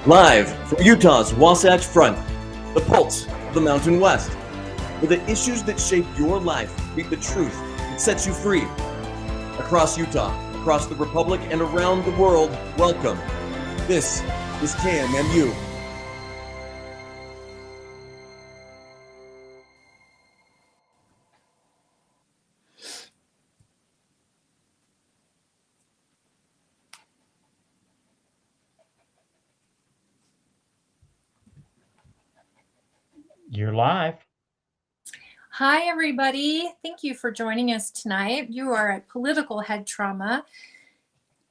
Live from Utah's Wasatch Front, the pulse of the Mountain West, where the issues that shape your life meet the truth that sets you free. Across Utah, across the Republic, and around the world, welcome. This is KMMU. You're live. Hi, everybody. Thank you for joining us tonight. You are at Political Head Trauma,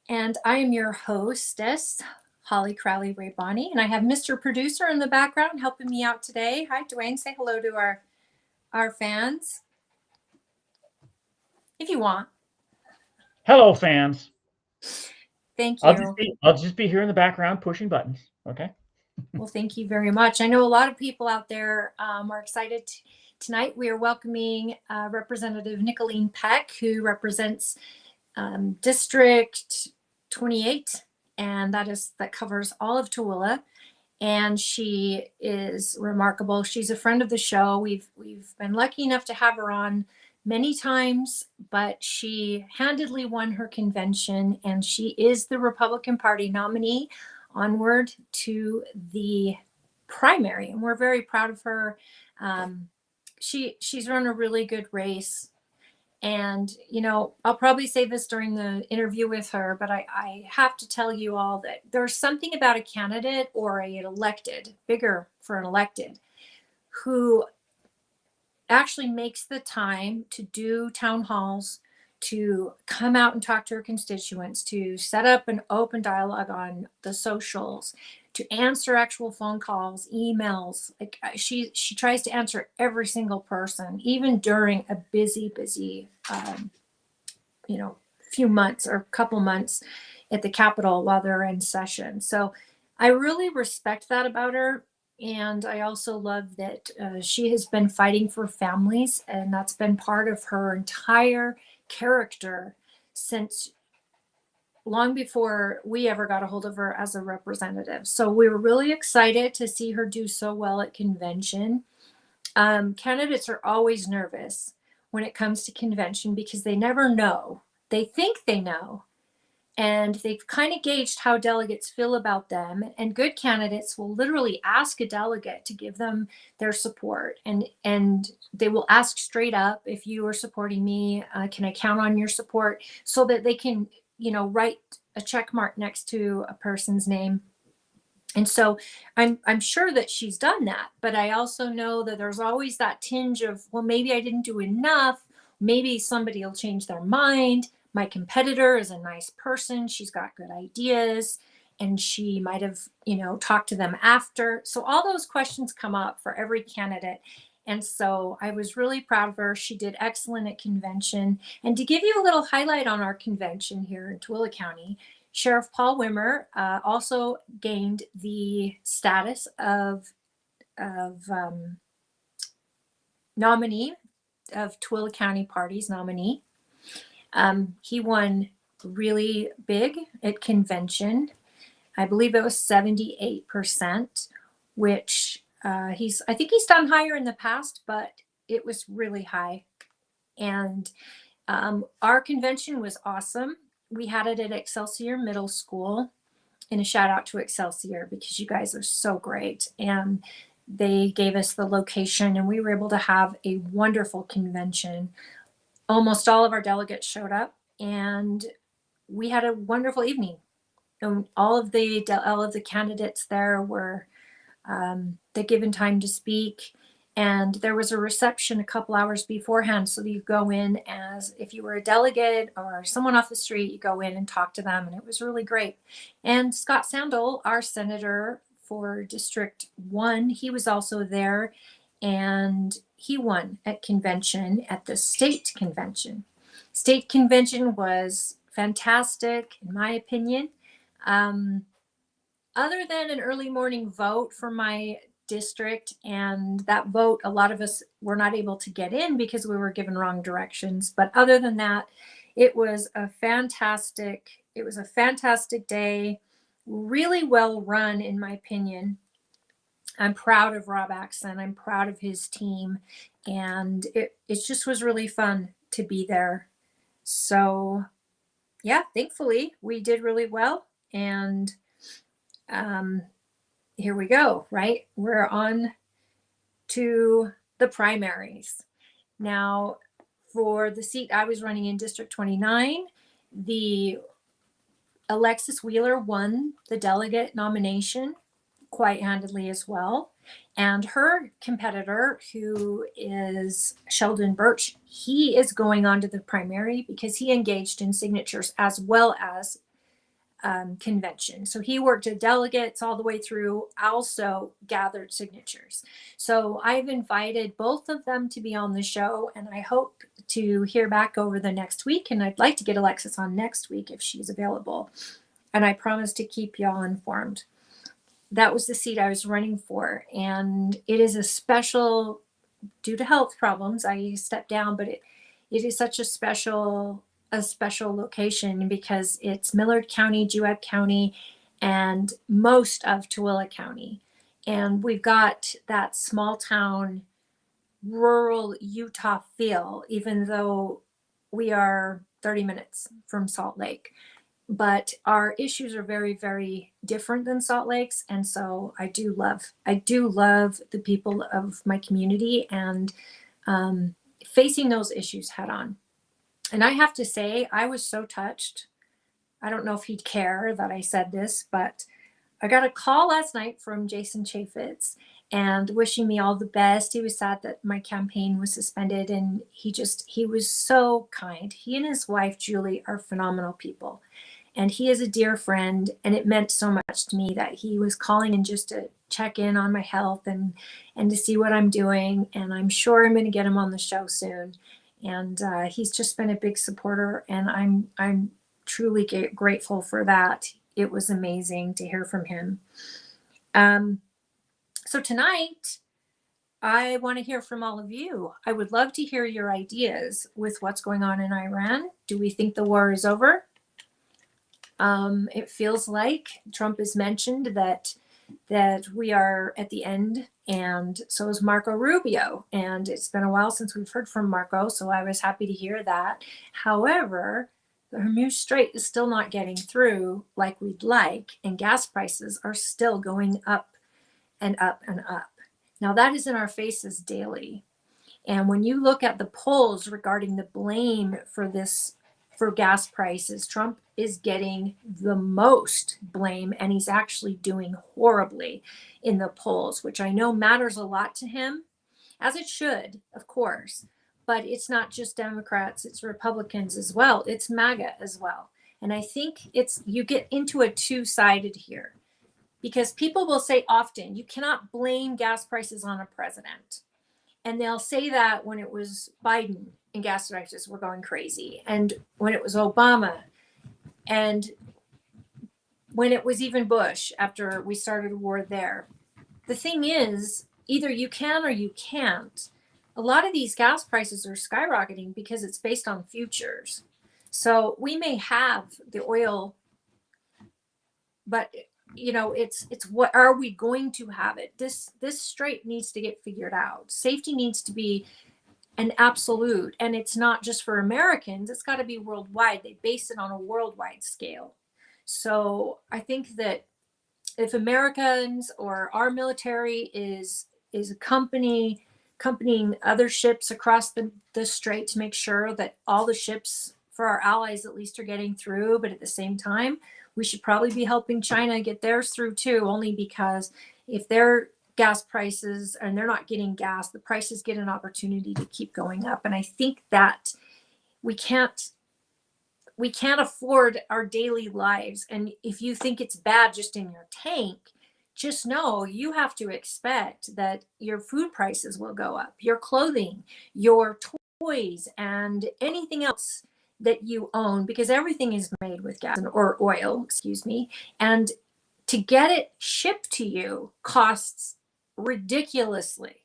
and I am your hostess, Holly Crowley-Rayboni, and I have Mr. Producer in the background helping me out today. Hi, Dwayne. Say hello to our fans, if you want. Hello, fans. Thank you. I'll just be here in the background pushing buttons. Okay. Well, thank you very much. I know a lot of people out there are excited. Tonight, we are welcoming Representative Nicolene Peck, who represents District 28, and that covers all of Tooele. And she is remarkable. She's a friend of the show. We've been lucky enough to have her on many times, but she handedly won her convention, and she is the Republican Party nominee onward to the primary, and we're very proud of her. She's run a really good race, and I'll probably say this during the interview with her, but I have to tell you all that there's something about a candidate or an elected, bigger for an elected, who actually makes the time to do town halls, to come out and talk to her constituents, to set up an open dialogue on the socials, to answer actual phone calls, emails. Like she tries to answer every single person, even during a busy, few months or couple months at the Capitol while they're in session. So I really respect that about her. And I also love that she has been fighting for families, and that's been part of her entire character since long before we ever got a hold of her as a representative. So we were really excited to see her do so well at convention. Candidates are always nervous when it comes to convention because they never know. They think they know, and they've kind of gauged how delegates feel about them. And good candidates will literally ask a delegate to give them their support. And they will ask straight up, if you are supporting me, can I count on your support? So that they can, write a check mark next to a person's name. And so I'm sure that she's done that. But I also know that there's always that tinge of, well, maybe I didn't do enough. Maybe somebody will change their mind. My competitor is a nice person. She's got good ideas, and she might have, talked to them after. So all those questions come up for every candidate. And so I was really proud of her. She did excellent at convention. And to give you a little highlight on our convention here in Tooele County, Sheriff Paul Wimmer also gained the status of nominee, of Tooele County Party's nominee. He won really big at convention. I believe it was 78%, which I think he's done higher in the past, but it was really high. And our convention was awesome. We had it at Excelsior Middle School, and a shout out to Excelsior because you guys are so great. And they gave us the location, and we were able to have a wonderful convention. Almost all of our delegates showed up, and we had a wonderful evening. And all of the candidates there were given time to speak, and there was a reception a couple hours beforehand, so you go in as if you were a delegate or someone off the street. You go in and talk to them, and it was really great. And Scott Sandel, our senator for District 1, he was also there, and he won at convention, at the state convention. State convention was fantastic, in my opinion. Other than an early morning vote for my district, and that vote, a lot of us were not able to get in because we were given wrong directions. But other than that, it was a fantastic day. really well run, in my opinion. I'm proud of Rob Axon. I'm proud of his team. And it just was really fun to be there. So, yeah, thankfully we did really well. And here we go, right? We're on to the primaries. Now, for the seat I was running in District 29, the Alexis Wheeler won the delegate nomination quite handedly as well. And her competitor, who is Sheldon Birch, he is going on to the primary because he engaged in signatures as well as convention. So he worked at delegates all the way through, also gathered signatures. So I've invited both of them to be on the show, and I hope to hear back over the next week. And I'd like to get Alexis on next week if she's available. And I promise to keep y'all informed. That was the seat I was running for. And it is a special, due to health problems, I stepped down, but it is such a special location because it's Millard County, Juab County, and most of Tooele County. And we've got that small town, rural Utah feel, even though we are 30 minutes from Salt Lake. But our issues are very, very different than Salt Lake's. And so I do love the people of my community and facing those issues head on. And I have to say, I was so touched. I don't know if he'd care that I said this, but I got a call last night from Jason Chaffetz and wishing me all the best. He was sad that my campaign was suspended, and he was so kind. He and his wife, Julie, are phenomenal people. And he is a dear friend, and it meant so much to me that he was calling in just to check in on my health and to see what I'm doing. And I'm sure I'm going to get him on the show soon. And he's just been a big supporter, and I'm truly grateful for that. It was amazing to hear from him. So tonight, I want to hear from all of you. I would love to hear your ideas with what's going on in Iran. Do we think the war is over? It feels like Trump has mentioned that we are at the end, and so is Marco Rubio. And it's been a while since we've heard from Marco, so I was happy to hear that. However, the Hormuz Strait is still not getting through like we'd like, and gas prices are still going up and up and up. Now that is in our faces daily. And when you look at the polls regarding the blame for gas prices, Trump is getting the most blame, and he's actually doing horribly in the polls, which I know matters a lot to him, as it should, of course. But it's not just Democrats, it's Republicans as well. It's MAGA as well. And I think you get into a two-sided here, because people will say often, you cannot blame gas prices on a president. And they'll say that when it was Biden and gas prices were going crazy, and when it was Obama, and when it was even Bush after we started a war there. The thing is, either you can or you can't. A lot of these gas prices are skyrocketing because it's based on futures. So we may have the oil, but it's what are we going to have it? This strait needs to get figured out. Safety needs to be an absolute, and it's not just for Americans, it's got to be worldwide. They base it on a worldwide scale. So I think that if Americans or our military is accompanying other ships across the strait to make sure that all the ships for our allies at least are getting through, but at the same time, we should probably be helping China get theirs through too, only because if their gas prices and they're not getting gas, the prices get an opportunity to keep going up. And I think that we can't afford our daily lives. And if you think it's bad just in your tank, just know you have to expect that your food prices will go up, your clothing, your toys, and anything else that you own, because everything is made with gas or oil, and to get it shipped to you costs ridiculously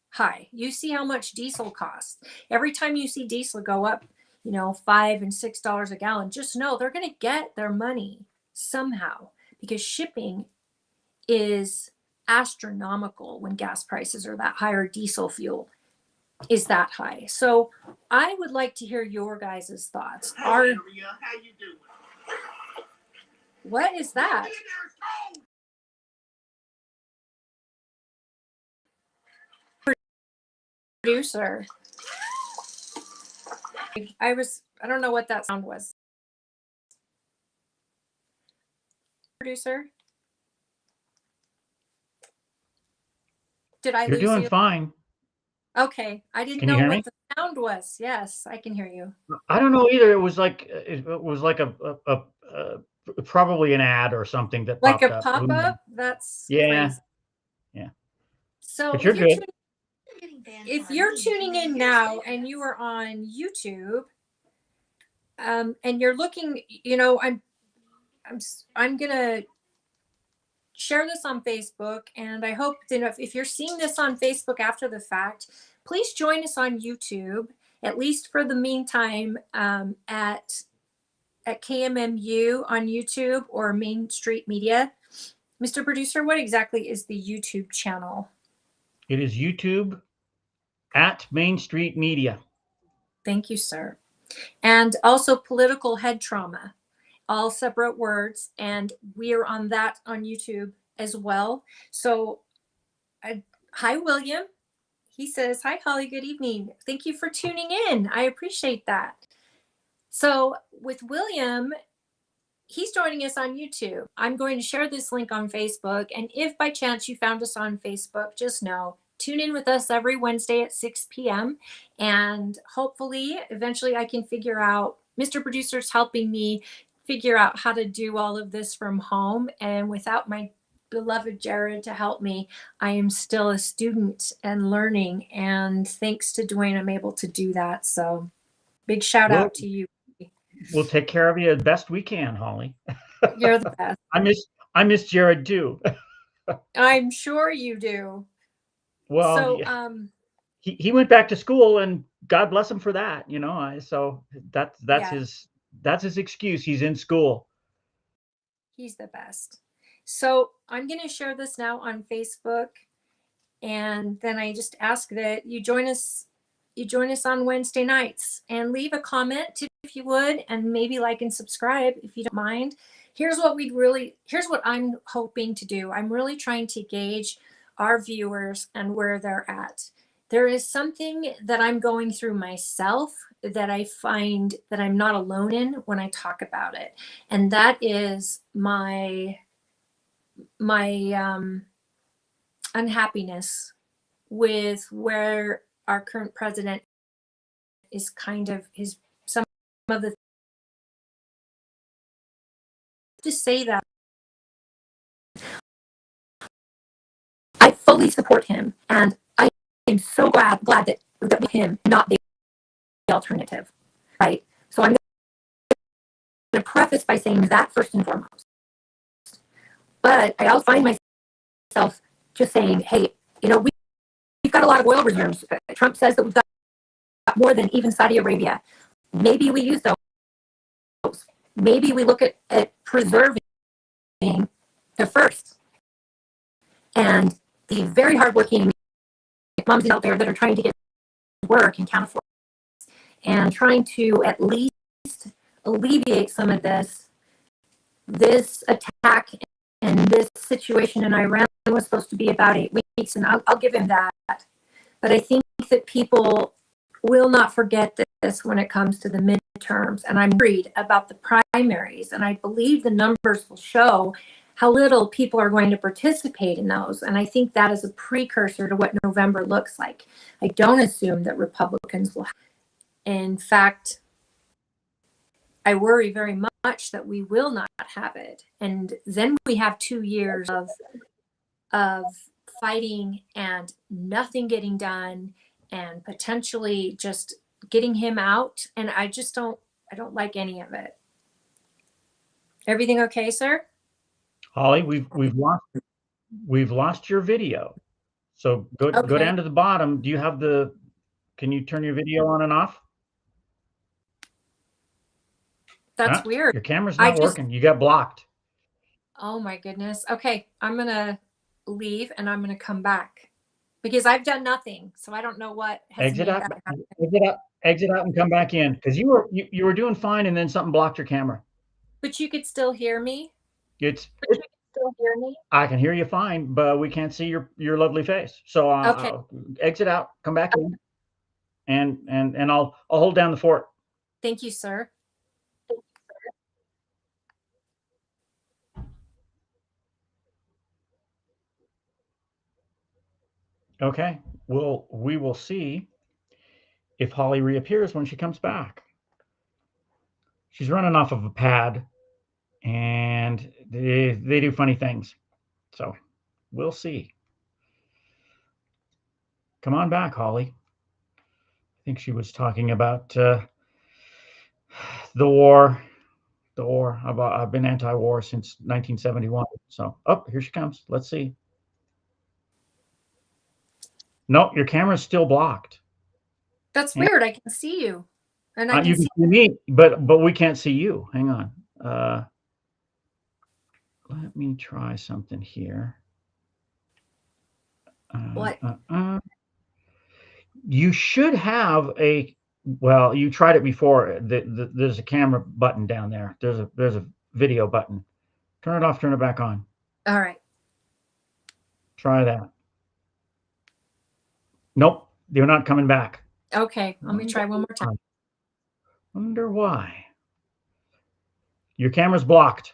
high. You see how much diesel costs. Every time you see diesel go up, $5 and $6 a gallon, just know they're going to get their money somehow, because shipping is astronomical when gas prices are that high or diesel fuel is that high. So I would like to hear your guys' thoughts. Hey, Maria, how you doing? What is that? Producer. I don't know what that sound was. Producer. Did I You're lose doing you? fine. Okay. I didn't Can you know hear what me? the sound was. Yes, I can hear you. I don't know either. It was like probably an ad or something that Like a popped up. pop-up? That's Yeah, crazy. yeah. So But you're good. if you're tuning in now and you are on YouTube, and you're looking, I'm gonna share this on Facebook, and I hope that if you're seeing this on Facebook after the fact, please join us on YouTube, at least for the meantime, at KMMU on YouTube or Main Street Media. Mr. Producer, what exactly is the YouTube channel? It is YouTube at Main Street Media. Thank you, sir. And also Political Head Trauma, all separate words, and we are on that on YouTube as well. So hi, William. He says, hi, Holly, good evening. Thank you for tuning in. I appreciate that. So with William, he's joining us on YouTube. I'm going to share this link on Facebook. And if by chance you found us on Facebook, just know, tune in with us every Wednesday at 6 p.m. And hopefully, eventually I can figure out, Mr. Producer's helping me figure out how to do all of this from home. And without my beloved Jared to help me, I am still a student and learning. And thanks to Dwayne, I'm able to do that. So big shout out to you. We'll take care of you the best we can, Holly. You're the best. I miss Jared too. I'm sure you do. Well, so he went back to school, and God bless him for that. So that's Yeah. his excuse. He's in school. He's the best. So I'm going to share this now on Facebook, and then I just ask that you join us on Wednesday nights, and leave a comment if you would, and maybe like and subscribe if you don't mind. Here's what I'm hoping to do. I'm really trying to gauge our viewers and where they're at. There is something that I'm going through myself that I find that I'm not alone in when I talk about it. And that is my unhappiness with where our current president is some of the, to say that I fully support him, and I am so glad that with him not the alternative, right? So I'm going to preface by saying that first and foremost. But I also find myself just saying, hey, we've got a lot of oil reserves. Trump says that we've got more than even Saudi Arabia. Maybe we use those. Maybe we look at preserving the first. And the very hardworking moms out there that are trying to get work and can't afford it, and trying to at least alleviate some of this attack and this situation in Iran was supposed to be about 8 weeks, and I'll give him that. But I think that people will not forget this when it comes to the midterms, and I'm worried about the primaries, and I believe the numbers will show how little people are going to participate in those. And I think that is a precursor to what November looks like. I don't assume that Republicans will. In fact, I worry very much that we will not have it. And then we have 2 years of fighting and nothing getting done, and potentially just getting him out. And I don't like any of it. Everything okay, sir? Holly, we've lost your video. So go down to the bottom. Can you turn your video on and off? That's weird. Your camera's not working. You got blocked. Oh my goodness. Okay, I'm gonna leave and I'm gonna come back because I've done nothing, so I don't know what has Exit made out, that happen. exit out and come back in because you were doing fine and then something blocked your camera. But you could still hear me. It's Still hear me? I can hear you fine, but we can't see your lovely face. So Okay. exit out, come back in, and I'll hold down the fort. Thank you, sir. Okay. We will see if Holly reappears when she comes back. She's running off of a pad, and they do funny things. So we'll see. Come on back, Holly. I think she was talking about the war. The war. I've been anti-war since 1971. So, oh, here she comes. Let's see. No, your camera's still blocked. That's weird. I can see you. And I You can can see see me, but we can't see you. Hang on. Let me try something here. what? You should have a. Well, you tried it before. There's a camera button down there. There's a video button. Turn it off. Turn it back on. All right. Try that. Nope, they're not coming back. Okay. Let me try one more time. Wonder why. Your camera's blocked.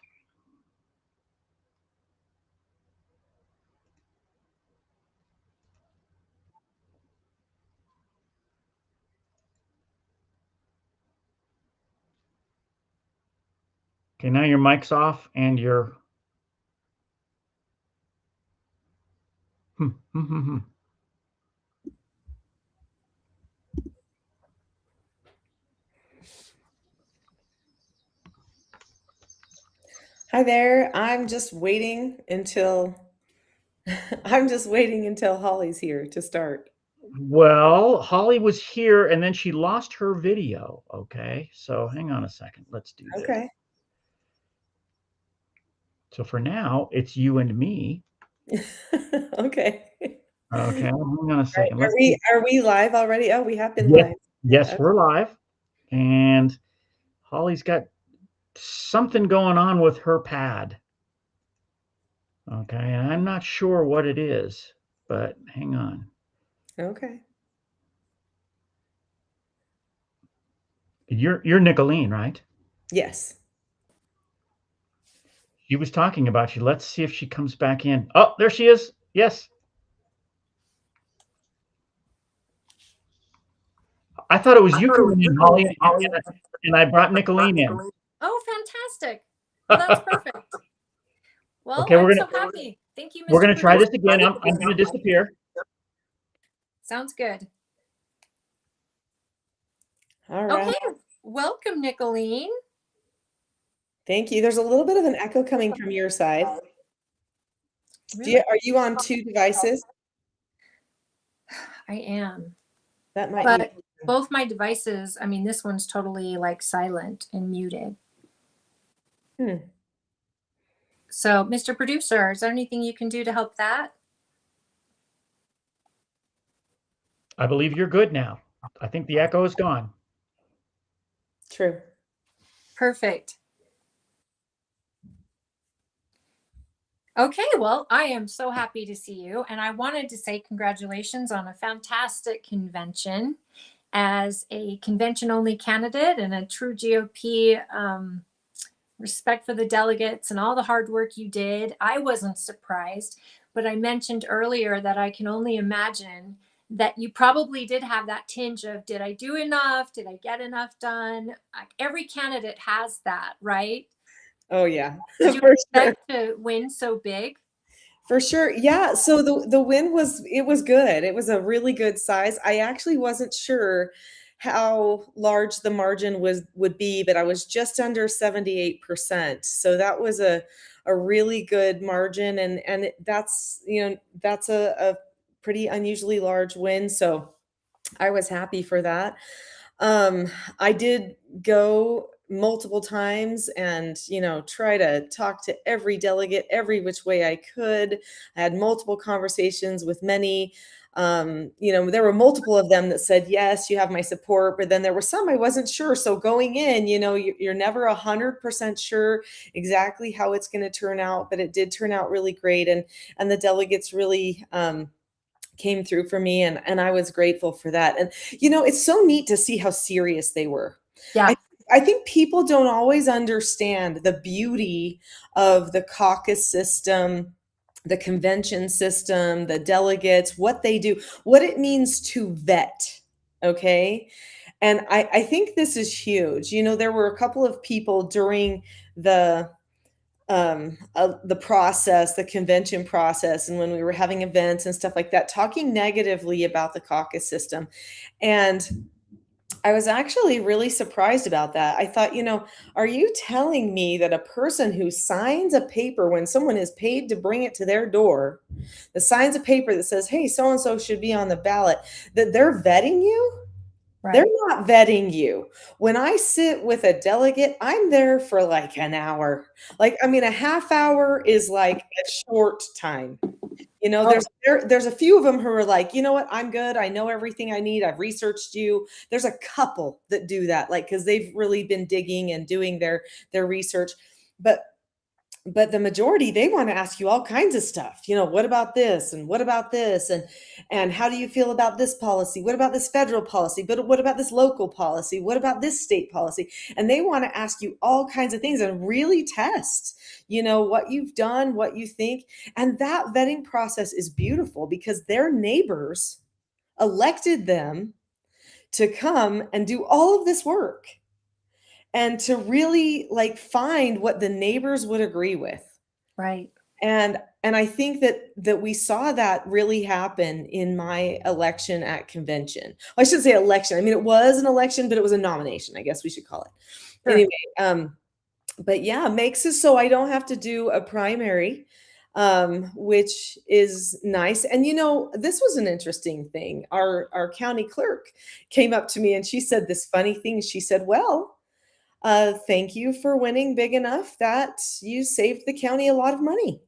Okay, now your mic's off and your. Hi there. I'm just waiting until Holly's here to start. Well, Holly was here and then she lost her video. Okay, so hang on a second. Let's do this. Okay. So for now, it's you and me. Okay. Okay, hang on a second. Are we live already? Oh, we have been Yes, live. yes, Okay. we're live. And Holly's got something going on with her pad. Okay, and I'm not sure what it is, but hang on. Okay. You're Nicolene, right? Yes. She was talking about you. Let's see if she comes back in. Oh, there she is. Yes. I thought it was you coming in, Holly, and I brought Nicolene in. Oh, fantastic. Well, that's perfect. Well, Okay, I'm so happy. Thank you, Mr. We're going to try this Producer. again. I'm going to disappear. Sounds good. All right. Okay. Welcome, Nicolene. Thank you. There's a little bit of an echo coming from your side. Really? Are you on 2 devices? I am. That might But be. both my devices, I mean, this one's totally like silent and muted. So, Mr. Producer, is there anything you can do to help that? I believe you're good now. I think the echo is gone. True. Perfect. Okay, well, I am so happy to see you. And I wanted to say congratulations on a fantastic convention. As a convention-only candidate and a true GOP respect for the delegates and all the hard work you did, I wasn't surprised. But I mentioned earlier that I can only imagine that you probably did have that tinge of, did I do enough? Did I get enough done? Every candidate has that, right? Oh yeah. Did you expect to win so big? For sure. Yeah. So the win was good. It was a really good size. I actually wasn't sure how large the margin would be, but I was just under 78%. So that was a really good margin. And that's, that's a pretty unusually large win. So I was happy for that. I did go multiple times and, try to talk to every delegate every which way I could. I had multiple conversations with many. There were multiple of them that said, yes, you have my support, but then there were some I wasn't sure. So going in, you're never 100% sure exactly how it's going to turn out, but it did turn out really great. And the delegates really, came through for me, and I was grateful for that. And it's so neat to see how serious they were. Yeah. I think people don't always understand the beauty of the caucus system, the convention system, the delegates, what they do, what it means to vet. Okay. And I think this is huge. There were a couple of people during the process, the convention process, and when we were having events and stuff like that, talking negatively about the caucus system. And I was actually really surprised about that. I thought, are you telling me that a person who signs a paper when someone is paid to bring it to their door, that signs a paper that says, hey, so and so should be on the ballot, that they're vetting you? They're Right. not vetting you. When I sit with a delegate, I'm there for like an hour. A half hour is like a short time. Oh, There's a few of them who are like, you know what, I'm good. I know everything I need. I've researched you. There's a couple that do that, like, because they've really been digging and doing their research. But the majority, they want to ask you all kinds of stuff. What about this? And what about this? And how do you feel about this policy? What about this federal policy? But what about this local policy? What about this state policy? And they want to ask you all kinds of things and really test, what you've done, what you think. And that vetting process is beautiful because their neighbors elected them to come and do all of this work, and to really find what the neighbors would agree with. right. And I think that we saw that really happen in my election at convention. I shouldn't say election. I mean, it was an election, but it was a nomination, I guess we should call it. Sure. Anyway, but yeah, makes it so I don't have to do a primary, which is nice. And this was an interesting thing. Our county clerk came up to me and she said this funny thing. She said, well, thank you for winning big enough that you saved the county a lot of money.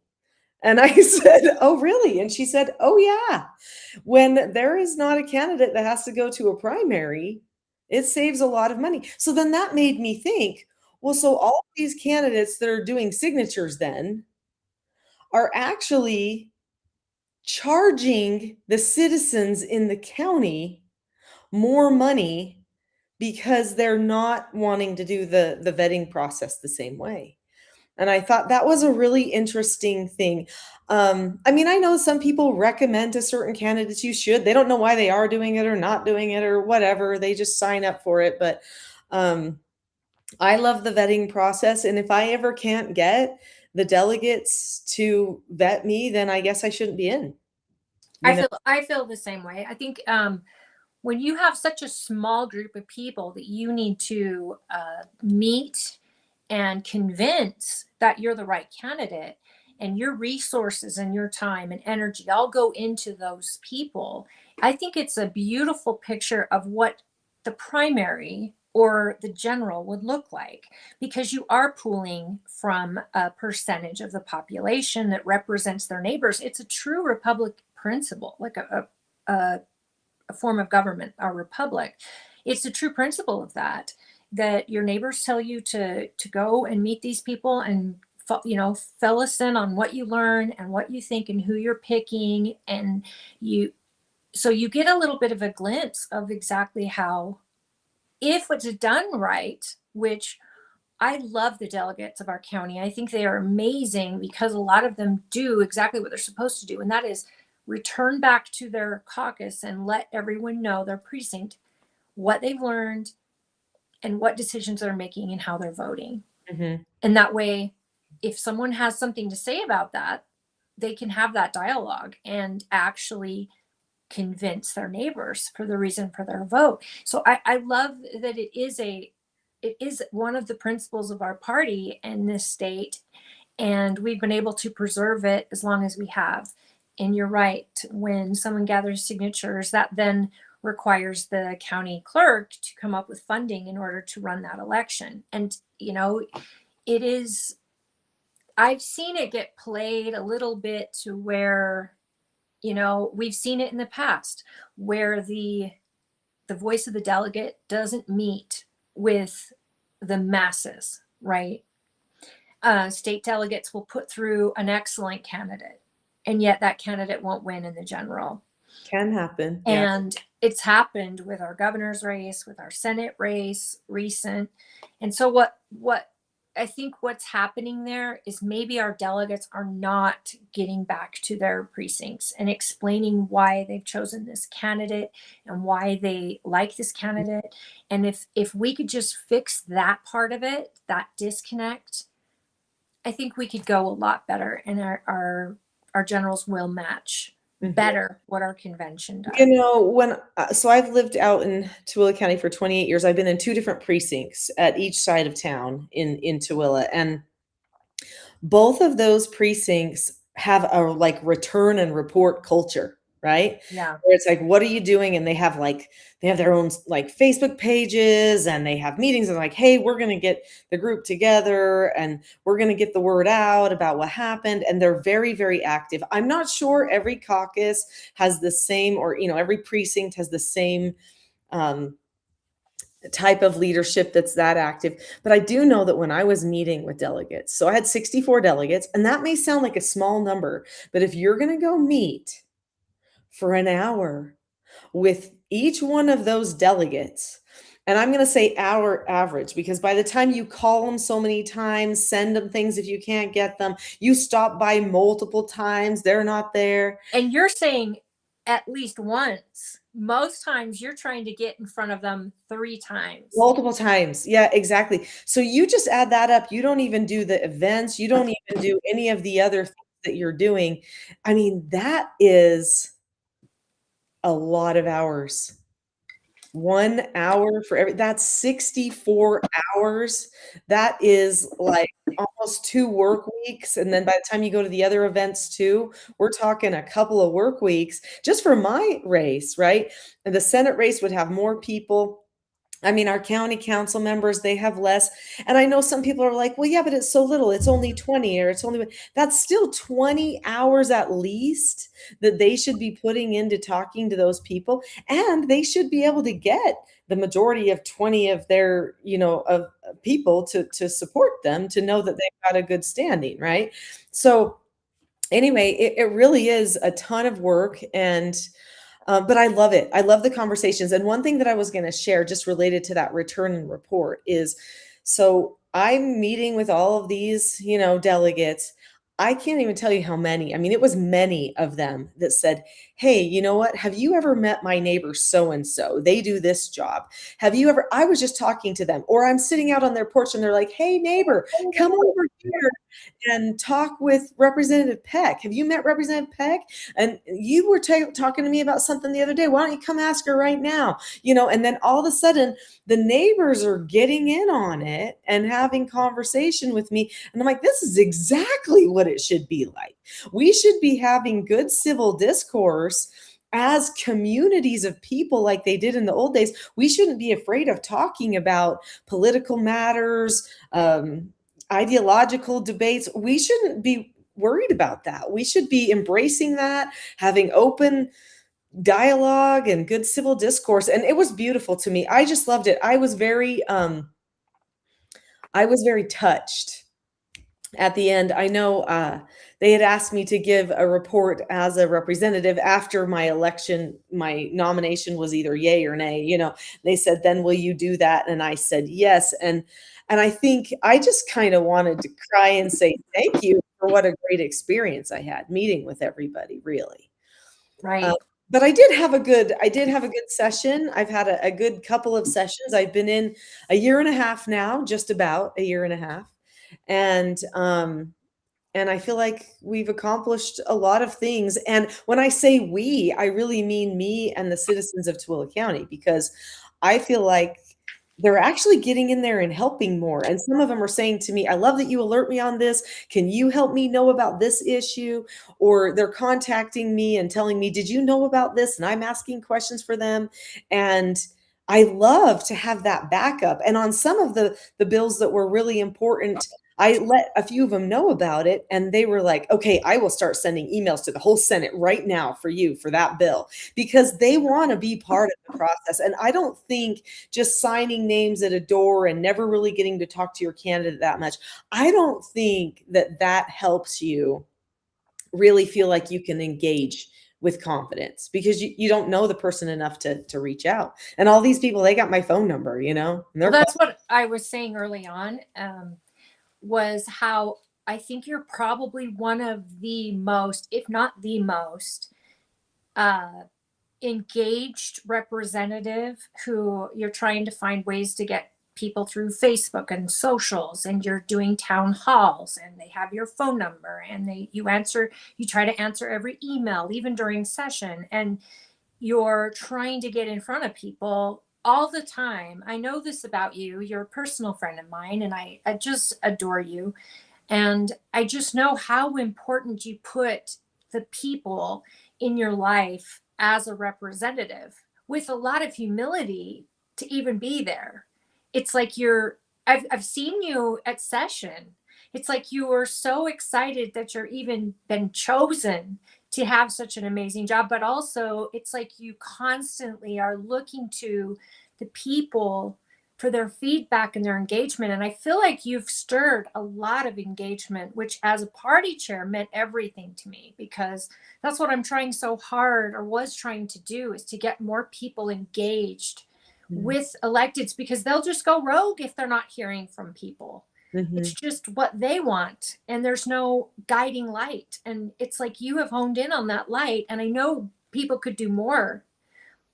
And I said, oh, really? And she said, oh, yeah. When there is not a candidate that has to go to a primary, it saves a lot of money. So then that made me think, well, so all these candidates that are doing signatures then are actually charging the citizens in the county more money because they're not wanting to do the vetting process the same way. And I thought that was a really interesting thing. I know some people recommend to certain candidates you should. They don't know why they are doing it or not doing it or whatever. They just sign up for it. But I love the vetting process. And if I ever can't get the delegates to vet me, then I guess I shouldn't be in. I feel the same way. I think when you have such a small group of people that you need to meet and convince that you're the right candidate, and your resources and your time and energy all go into those people, I think it's a beautiful picture of what the primary or the general would look like, because you are pooling from a percentage of the population that represents their neighbors. It's a true republic principle, like a form of government, our republic. It's a true principle of that your neighbors tell you to go and meet these people and fill us in on what you learn and what you think and who you're picking, and so you get a little bit of a glimpse of exactly how, if it's done right, which I love the delegates of our county. I think they are amazing because a lot of them do exactly what they're supposed to do, and that is return back to their caucus and let everyone know, their precinct, what they've learned and what decisions they're making and how they're voting. Mm-hmm. And that way, if someone has something to say about that, they can have that dialogue and actually convince their neighbors for the reason for their vote. So I love that it is one of the principles of our party in this state, and we've been able to preserve it as long as we have. And you're right, when someone gathers signatures, that then requires the county clerk to come up with funding in order to run that election. And, it is, I've seen it get played a little bit to where, we've seen it in the past where the voice of the delegate doesn't meet with the masses, right? State delegates will put through an excellent candidate, and yet that candidate won't win in the general. Can happen. Yeah. And it's happened with our governor's race, with our Senate race, recent. And so what I think what's happening there is maybe our delegates are not getting back to their precincts and explaining why they've chosen this candidate and why they like this candidate. And if we could just fix that part of it, that disconnect, I think we could go a lot better, and our generals will match better what our convention does. So I've lived out in Tooele County for 28 years. I've been in 2 different precincts at each side of town in Tooele, and both of those precincts have a like return and report culture, right? Yeah. Where it's like, what are you doing? And they have their own like Facebook pages, and they have meetings and like, hey, we're going to get the group together and we're going to get the word out about what happened. And they're very, very active. I'm not sure every caucus has the same, or, every precinct has the same, type of leadership that's that active. But I do know that when I was meeting with delegates, so I had 64 delegates, and that may sound like a small number, but if you're going to go meet for an hour with each one of those delegates, and I'm going to say hour average, because by the time you call them so many times, send them things if you can't get them, you stop by multiple times, they're not there. And you're saying at least once. Most times you're trying to get in front of them 3 times. Multiple times. Yeah, exactly. So you just add that up. You don't even do the events. You don't even do any of the other things that you're doing. I mean, that is a lot of hours. 1 hour for that's 64 hours. That is like almost 2 work weeks. And then by the time you go to the other events too, we're talking a couple of work weeks just for my race, right? And the Senate race would have more people. I mean, our county council members, they have less. And I know some people are like, well, yeah, but it's so little. It's only 20, or it's only, that's still 20 hours at least that they should be putting into talking to those people. And they should be able to get the majority of 20 of their, of people to support them, to know that they've got a good standing, right? So anyway, it really is a ton of work, and but I love it. I love the conversations. And one thing that I was going to share just related to that return and report is, so I'm meeting with all of these, delegates. I can't even tell you how many. I mean, it was many of them that said, hey, you know what? Have you ever met my neighbor so-and-so? They do this job. Have you ever, I was just talking to them, or I'm sitting out on their porch and they're like, hey, neighbor, come over here and talk with Representative Peck. Have you met Representative Peck? And you were talking to me about something the other day. Why don't you come ask her right now? And then all of a sudden the neighbors are getting in on it and having conversation with me. And I'm like, this is exactly what it should be like. We should be having good civil discourse as communities of people like they did in the old days. We shouldn't be afraid of talking about political matters, ideological debates. We shouldn't be worried about that. We should be embracing that, having open dialogue and good civil discourse. And it was beautiful to me. I just loved it. I was very touched at the end. I know they had asked me to give a report as a representative after my election. My nomination was either yay or nay. They said, then will you do that? And I said, yes. And I think I just kind of wanted to cry and say thank you for what a great experience I had meeting with everybody, really. Right. But I did have a good session. I've had a good couple of sessions. I've been in a year and a half now, just about a year and a half. And I feel like we've accomplished a lot of things. And when I say we, I really mean me and the citizens of Tooele County, because I feel like they're actually getting in there and helping more. And some of them are saying to me, I love that you alert me on this. Can you help me know about this issue? Or they're contacting me and telling me, did you know about this? And I'm asking questions for them. And I love to have that backup. And on some of the bills that were really important, I let a few of them know about it, and they were like, okay, I will start sending emails to the whole Senate right now for you for that bill, because they want to be part of the process. And I don't think just signing names at a door and never really getting to talk to your candidate that much, I don't think that that helps you really feel like you can engage with confidence, because you don't know the person enough to reach out. And all these people, they got my phone number, and Well, they're that's what I was saying early on, was how I think you're probably one of the most, if not the most, uh, engaged representative who you're trying to find ways to get people through Facebook and socials, and you're doing town halls and they have your phone number, and you try to answer every email even during session, and you're trying to get in front of people all the time. I know this about you. You're a personal friend of mine, and I just adore you. And I just know how important you put the people in your life as a representative, with a lot of humility to even be there. It's like I've seen you at session. It's like you were so excited that you're even been chosen to have such an amazing job. But also, it's like you constantly are looking to the people for their feedback and their engagement. And I feel like you've stirred a lot of engagement, which as a party chair meant everything to me, because that's what I'm trying so hard, or was trying to do, is to get more people engaged with electeds, because they'll just go rogue if they're not hearing from people. It's just what they want, and there's no guiding light. And it's like you have honed in on that light. And I know people could do more,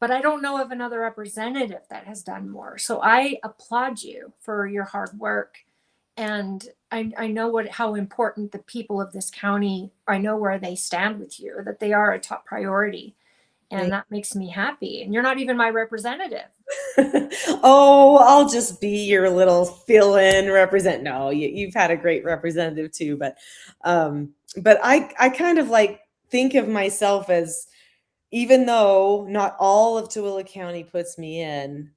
but I don't know of another representative that has done more. So I applaud you for your hard work. And I know how important the people of this county, I know where they stand with you, that they are a top priority. And that makes me happy. And you're not even my representative. Oh, I'll just be your little fill-in represent. No, you've had a great representative too, but I kind of like think of myself as, even though not all of Tooele County puts me in,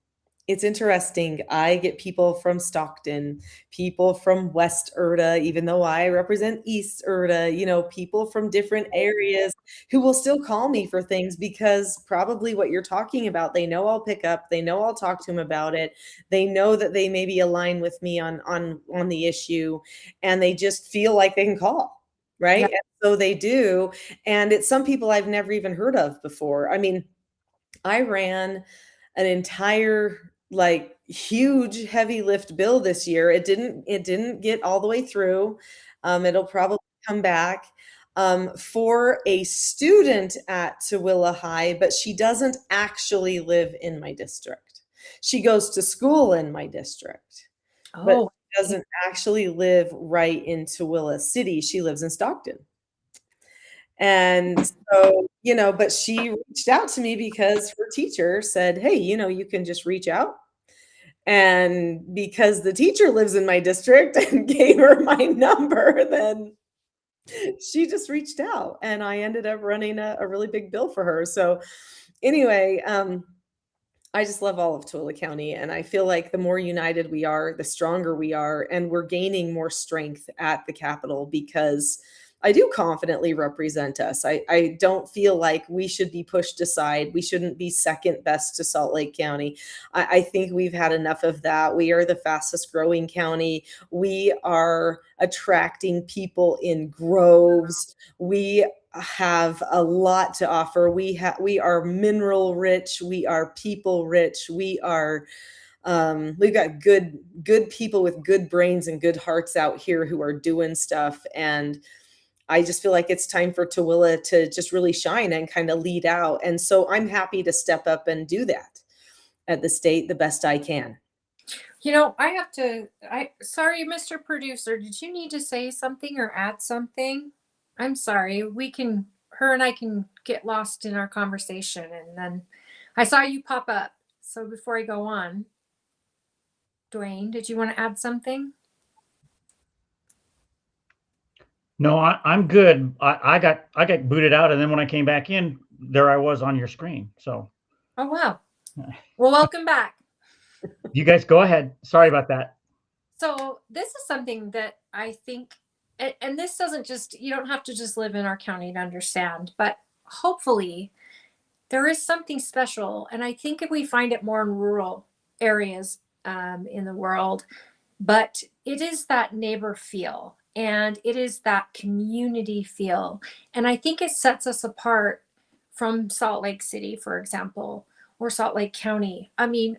it's interesting. I get people from Stockton, people from West Erda, even though I represent East Erda, people from different areas who will still call me for things, because probably what you're talking about, they know I'll pick up, they know I'll talk to them about it. They know that they maybe align with me on the issue, and they just feel like they can call, right? Yeah. And so they do. And it's some people I've never even heard of before. I mean, I ran an entire, like, huge heavy lift bill this year. It didn't get all the way through. It'll probably come back, for a student at Tooele High, but she doesn't actually live in my district. She goes to school in my district, but Oh, she doesn't actually live right in Tooele City. She lives in Stockton. And so, but she reached out to me because her teacher said, hey, you can just reach out. And because the teacher lives in my district and gave her my number, then she just reached out, and I ended up running a really big bill for her. So anyway, I just love all of Tooele County, and I feel like the more united we are, the stronger we are, and we're gaining more strength at the Capitol, because I do confidently represent us. I don't feel like we should be pushed aside. We shouldn't be second best to Salt Lake County. I think we've had enough of that. We are the fastest growing county. We are attracting people in groves. We have a lot to offer. We are mineral rich. We are people rich. We've got good people with good brains and good hearts out here who are doing stuff. And I just feel like it's time for Tooele to just really shine and kind of lead out. And so I'm happy to step up and do that at the state the best I can. Sorry, Mr. Producer, did you need to say something or add something? I'm sorry. Her and I can get lost in our conversation. And then I saw you pop up. So before I go on, Dwayne, did you want to add something? No, I'm good. I got booted out, and then when I came back in, there I was on your screen. So, Oh, wow. Well, welcome back. you guys go ahead. Sorry about that. So this is something that I think, and this doesn't just, you don't have to just live in our county to understand, but hopefully there is something special. And I think if we find it more in rural areas in the world, but it is that neighbor feel and it is that community feel. And I think it sets us apart from Salt Lake City, for example, or Salt Lake County. I mean,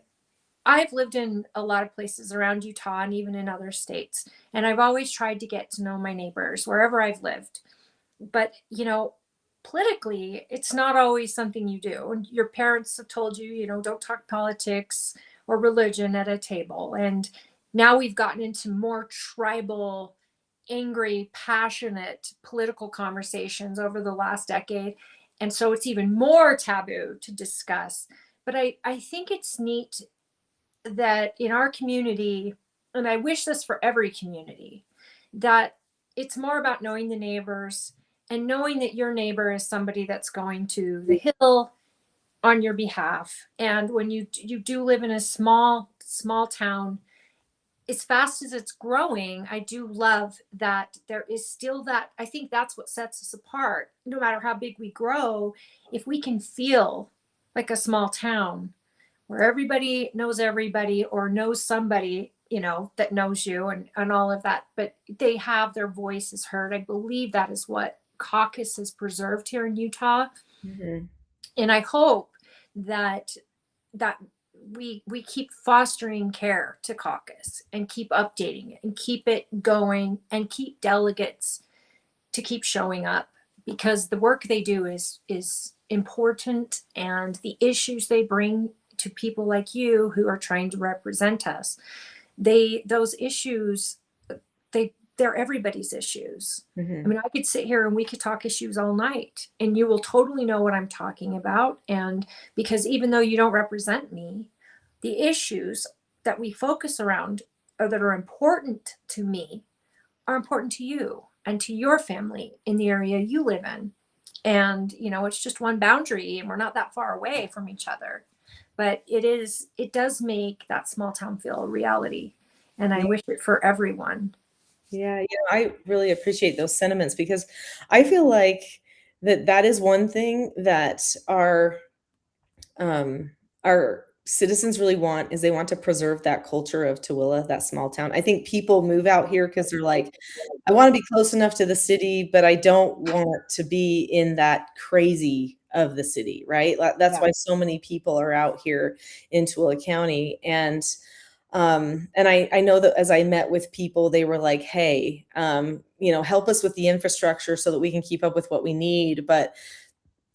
I've lived in a lot of places around Utah and even in other states, and I've always tried to get to know my neighbors wherever I've lived. But, politically, it's not always something you do. And your parents have told you, don't talk politics or religion at a table. And now we've gotten into more tribal, angry, passionate political conversations over the last decade. And so it's even more taboo to discuss. But I think it's neat that in our community, and I wish this for every community, that it's more about knowing the neighbors and knowing that your neighbor is somebody that's going to the hill on your behalf. And when you do live in a small town, as fast as it's growing, I do love that there is still that. I think that's what sets us apart. No matter how big we grow, if we can feel like a small town where everybody knows everybody or knows somebody, that knows you and all of that, but they have their voices heard. I believe that is what caucus has preserved here in Utah. Mm-hmm. And I hope that we keep fostering care to caucus and keep updating it and keep it going and keep delegates to keep showing up, because the work they do is important, and the issues they bring to people like you who are trying to represent us, those issues, they're everybody's issues. Mm-hmm. I mean, I could sit here and we could talk issues all night and you will totally know what I'm talking about. And because even though you don't represent me, the issues that we focus around or that are important to me are important to you and to your family in the area you live in. And it's just one boundary and we're not that far away from each other, but it does make that small town feel a reality, and I wish it for everyone. Yeah, I really appreciate those sentiments, because I feel like that is one thing that our citizens really want, is they want to preserve that culture of Tooele, that small town. I think people move out here because they're like, I want to be close enough to the city, but I don't want to be in that crazy of the city, right? That's Yeah. why so many people are out here in Tooele County. And I know that as I met with people, they were like, hey, help us with the infrastructure so that we can keep up with what we need. But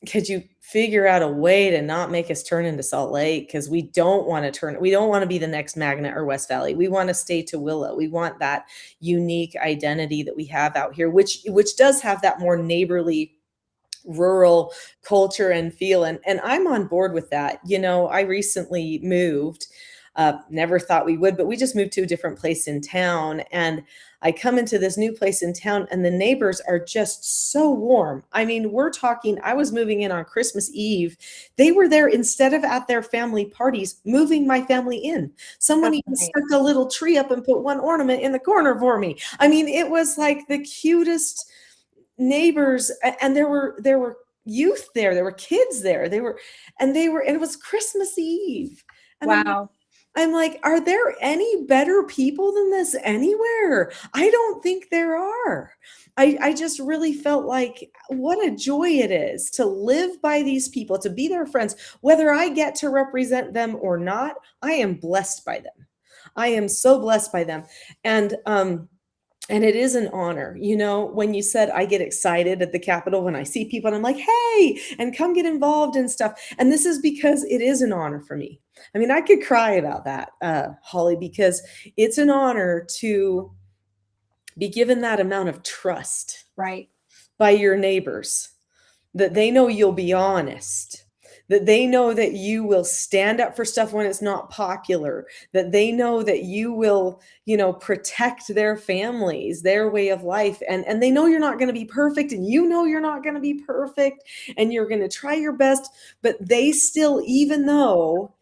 could you figure out a way to not make us turn into Salt Lake? Because we don't want to be the next Magnet or West Valley. We want to stay to Willow. We want that unique identity that we have out here, which does have that more neighborly rural culture and feel. And I'm on board with that. I recently moved. Never thought we would, but we just moved to a different place in town. And I come into this new place in town and the neighbors are just so warm. I mean, we're talking, I was moving in on Christmas Eve. They were there instead of at their family parties, moving my family in. Someone even stuck a little tree up and put one ornament in the corner for me. I mean, it was like the cutest neighbors. And there were youth there were kids there, and it was Christmas Eve. And Wow. I'm like, are there any better people than this anywhere? I don't think there are. I just really felt like what a joy it is to live by these people, to be their friends. Whether I get to represent them or not, I am blessed by them. I am so blessed by them. And it is an honor. When you said I get excited at the Capitol when I see people and I'm like, hey, and come get involved and stuff. And this is because it is an honor for me. I mean, I could cry about that, Holly, because it's an honor to be given that amount of trust, Right, by your neighbors, that they know you'll be honest, that they know that you will stand up for stuff when it's not popular, that they know that you will, protect their families, their way of life. And they know you're not going to be perfect, and you're not going to be perfect, and you're going to try your best, but they still, even though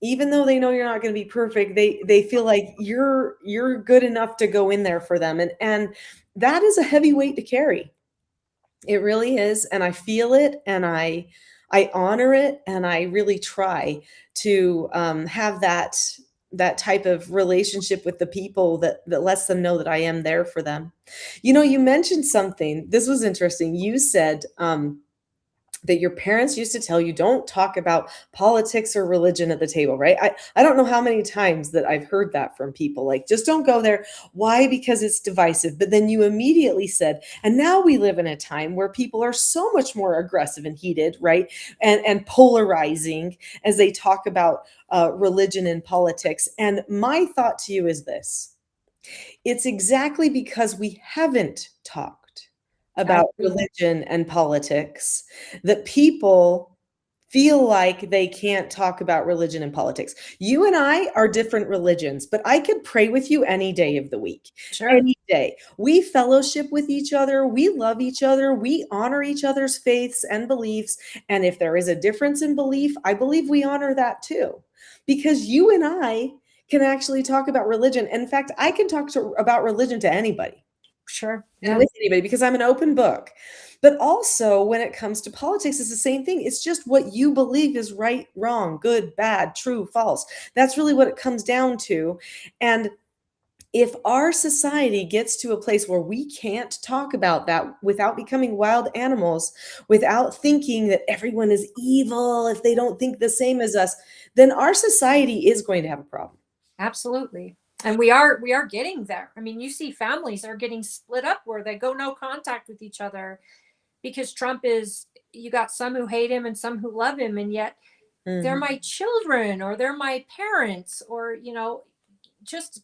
they know you're not going to be perfect, they feel like you're good enough to go in there for them. And that is a heavy weight to carry. It really is. And I feel it, and I honor it, and I really try to have that type of relationship with the people that lets them know that I am there for them. You mentioned something. This was interesting. You said that your parents used to tell you, don't talk about politics or religion at the table, right? I don't know how many times that I've heard that from people, like, just don't go there. Why? Because it's divisive. But then you immediately said, and now we live in a time where people are so much more aggressive and heated, right? And polarizing as they talk about religion and politics. And my thought to you is this: it's exactly because we haven't talked about religion and politics that people feel like they can't talk about religion and politics. You and I are different religions, but I could pray with you any day of the week. Sure. Any day. We fellowship with each other. We love each other. We honor each other's faiths and beliefs. And if there is a difference in belief, I believe we honor that too. Because you and I can actually talk about religion. In fact, I can talk about religion to anybody. Sure. And with anybody, because I'm an open book. But also when it comes to politics, it's the same thing. It's just what you believe is right, wrong, good, bad, true, false. That's really what it comes down to. And if our society gets to a place where we can't talk about that without becoming wild animals, without thinking that everyone is evil if they don't think the same as us, then our society is going to have a problem. Absolutely. And we are getting there. I mean, you see families are getting split up where they go no contact with each other because Trump you got some who hate him and some who love him, and yet they're my children or they're my parents, or just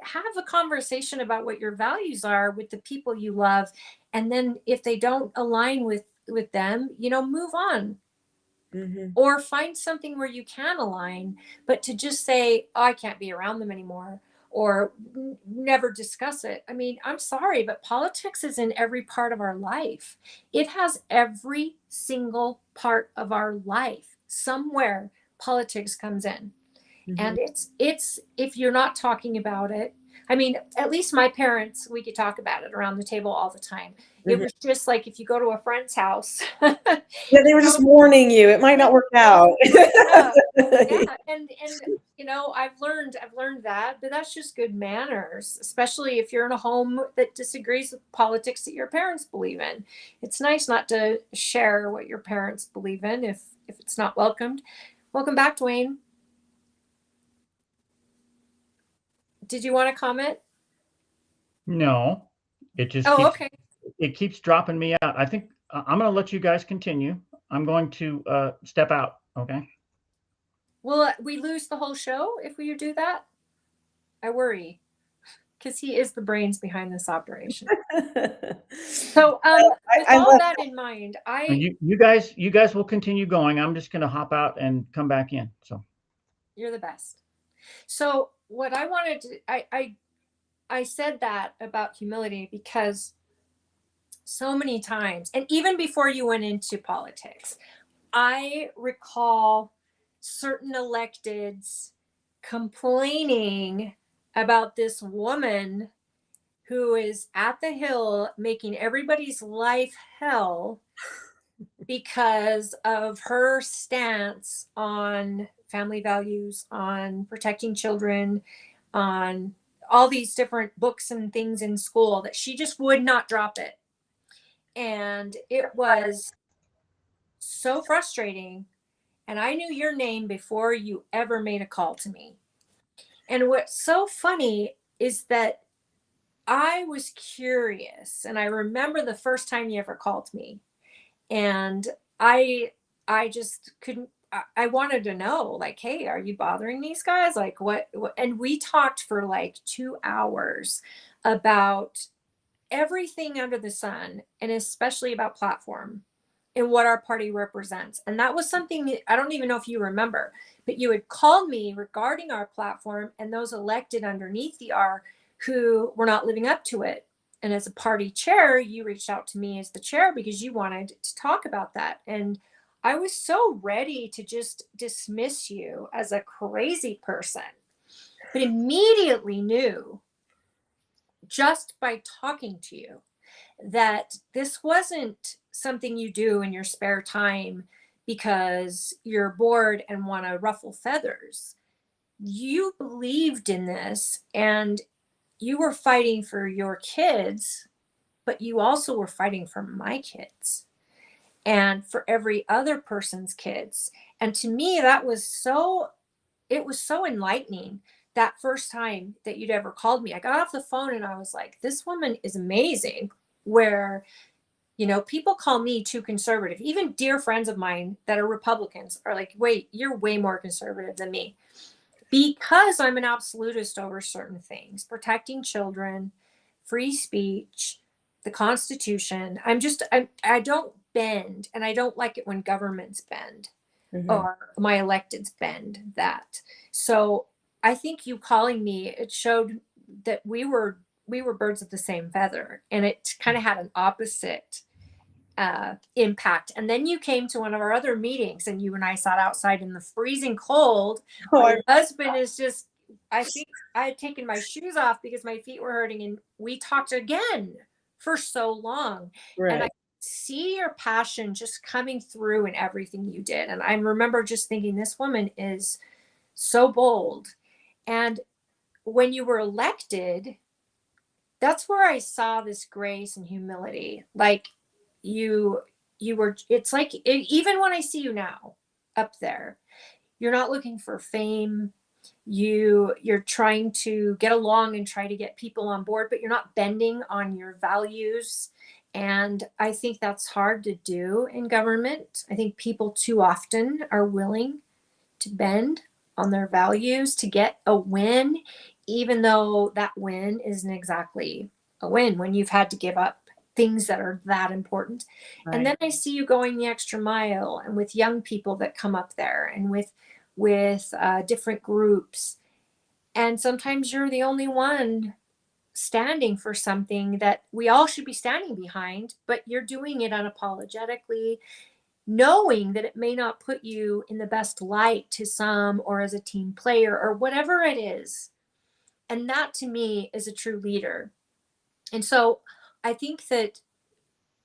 have a conversation about what your values are with the people you love, and then if they don't align with them, move on. Or find something where you can align. But to just say, oh, I can't be around them anymore, or never discuss it. I mean, I'm sorry, but politics is in every part of our life. It has every single part of our life. Somewhere politics comes in. And it's if you're not talking about it, I mean, at least my parents, we could talk about it around the table all the time. It was just like if you go to a friend's house. Yeah, they were just warning you. It might not work out. Yeah. And I've learned that, but that's just good manners, especially if you're in a home that disagrees with politics that your parents believe in. It's nice not to share what your parents believe in if it's not welcomed. Welcome back, Dwayne. Did you want to comment? No, it just okay. It keeps dropping me out. I think I'm going to let you guys continue. I'm going to step out. Okay. Will we lose the whole show if we do that? I worry, because he is the brains behind this operation. So, with all that in mind, you guys will continue going. I'm just going to hop out and come back in. So you're the best. So what I wanted to, I said that about humility because so many times, and even before you went into politics, I recall certain electeds complaining about this woman who is at the Hill making everybody's life hell because of her stance on family values, on protecting children, on all these different books and things in school, that she just would not drop it. And it was so frustrating. And I knew your name before you ever made a call to me. And what's so funny is that I was curious, and I remember the first time you ever called me, and I just couldn't. I wanted to know, like, hey, are you bothering these guys? Like, what? And we talked for like 2 hours about everything under the sun, and especially about platform. in what our party represents. And that was something that, I don't even know if you remember, but you had called me regarding our platform and those elected underneath the R who were not living up to it. And as a party chair, you reached out to me as the chair because you wanted to talk about that. And I was so ready to just dismiss you as a crazy person, but immediately knew just by talking to you that this wasn't something you do in your spare time because you're bored and want to ruffle feathers. You believed in this and you were fighting for your kids, but you also were fighting for my kids and for every other person's kids. And to me, it was so enlightening that first time that you'd ever called me. I got off the phone and I was like, this woman is amazing. Where, people call me too conservative. Even dear friends of mine that are Republicans are like, wait, you're way more conservative than me. Because I'm an absolutist over certain things, protecting children, free speech, the Constitution. I don't bend, and I don't like it when governments bend or my electeds bend that. So I think you calling me, it showed that we were birds of the same feather, and it kind of had an opposite impact. And then you came to one of our other meetings and you and I sat outside in the freezing cold. My husband is just, I think I had taken my shoes off because my feet were hurting, and we talked again for so long. Right. And I see your passion just coming through in everything you did. And I remember just thinking, this woman is so bold. And when you were elected, that's where I saw this grace and humility. Like you were, it's like, even when I see you now up there, you're not looking for fame. You're trying to get along and try to get people on board, but you're not bending on your values. And I think that's hard to do in government. I think people too often are willing to bend on their values to get a win, even though that win isn't exactly a win when you've had to give up things that are that important. Right. And then I see you going the extra mile, and with young people that come up there, and with different groups. And sometimes you're the only one standing for something that we all should be standing behind, but you're doing it unapologetically, knowing that it may not put you in the best light to some, or as a team player, or whatever it is. And that to me is a true leader. And so I think that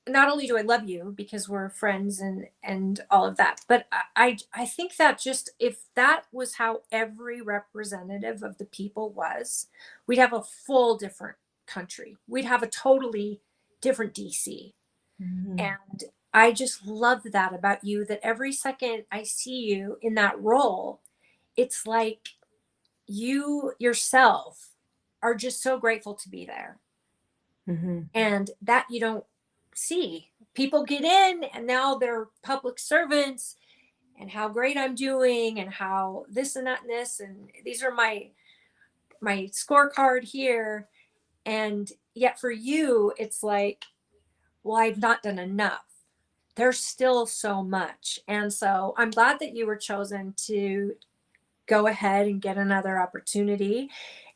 not only do I love you because we're friends and all of that, but I think that just, if that was how every representative of the people was, we'd have a full different country. We'd have a totally different DC. And I just love that about you, that every second I see you in that role, it's like you yourself are just so grateful to be there. And that you don't see. People get in and now they're public servants, and how great I'm doing, and how this and that and this, and these are my scorecard here. And yet for you, it's like, well, I've not done enough. There's still so much. And so I'm glad that you were chosen to go ahead and get another opportunity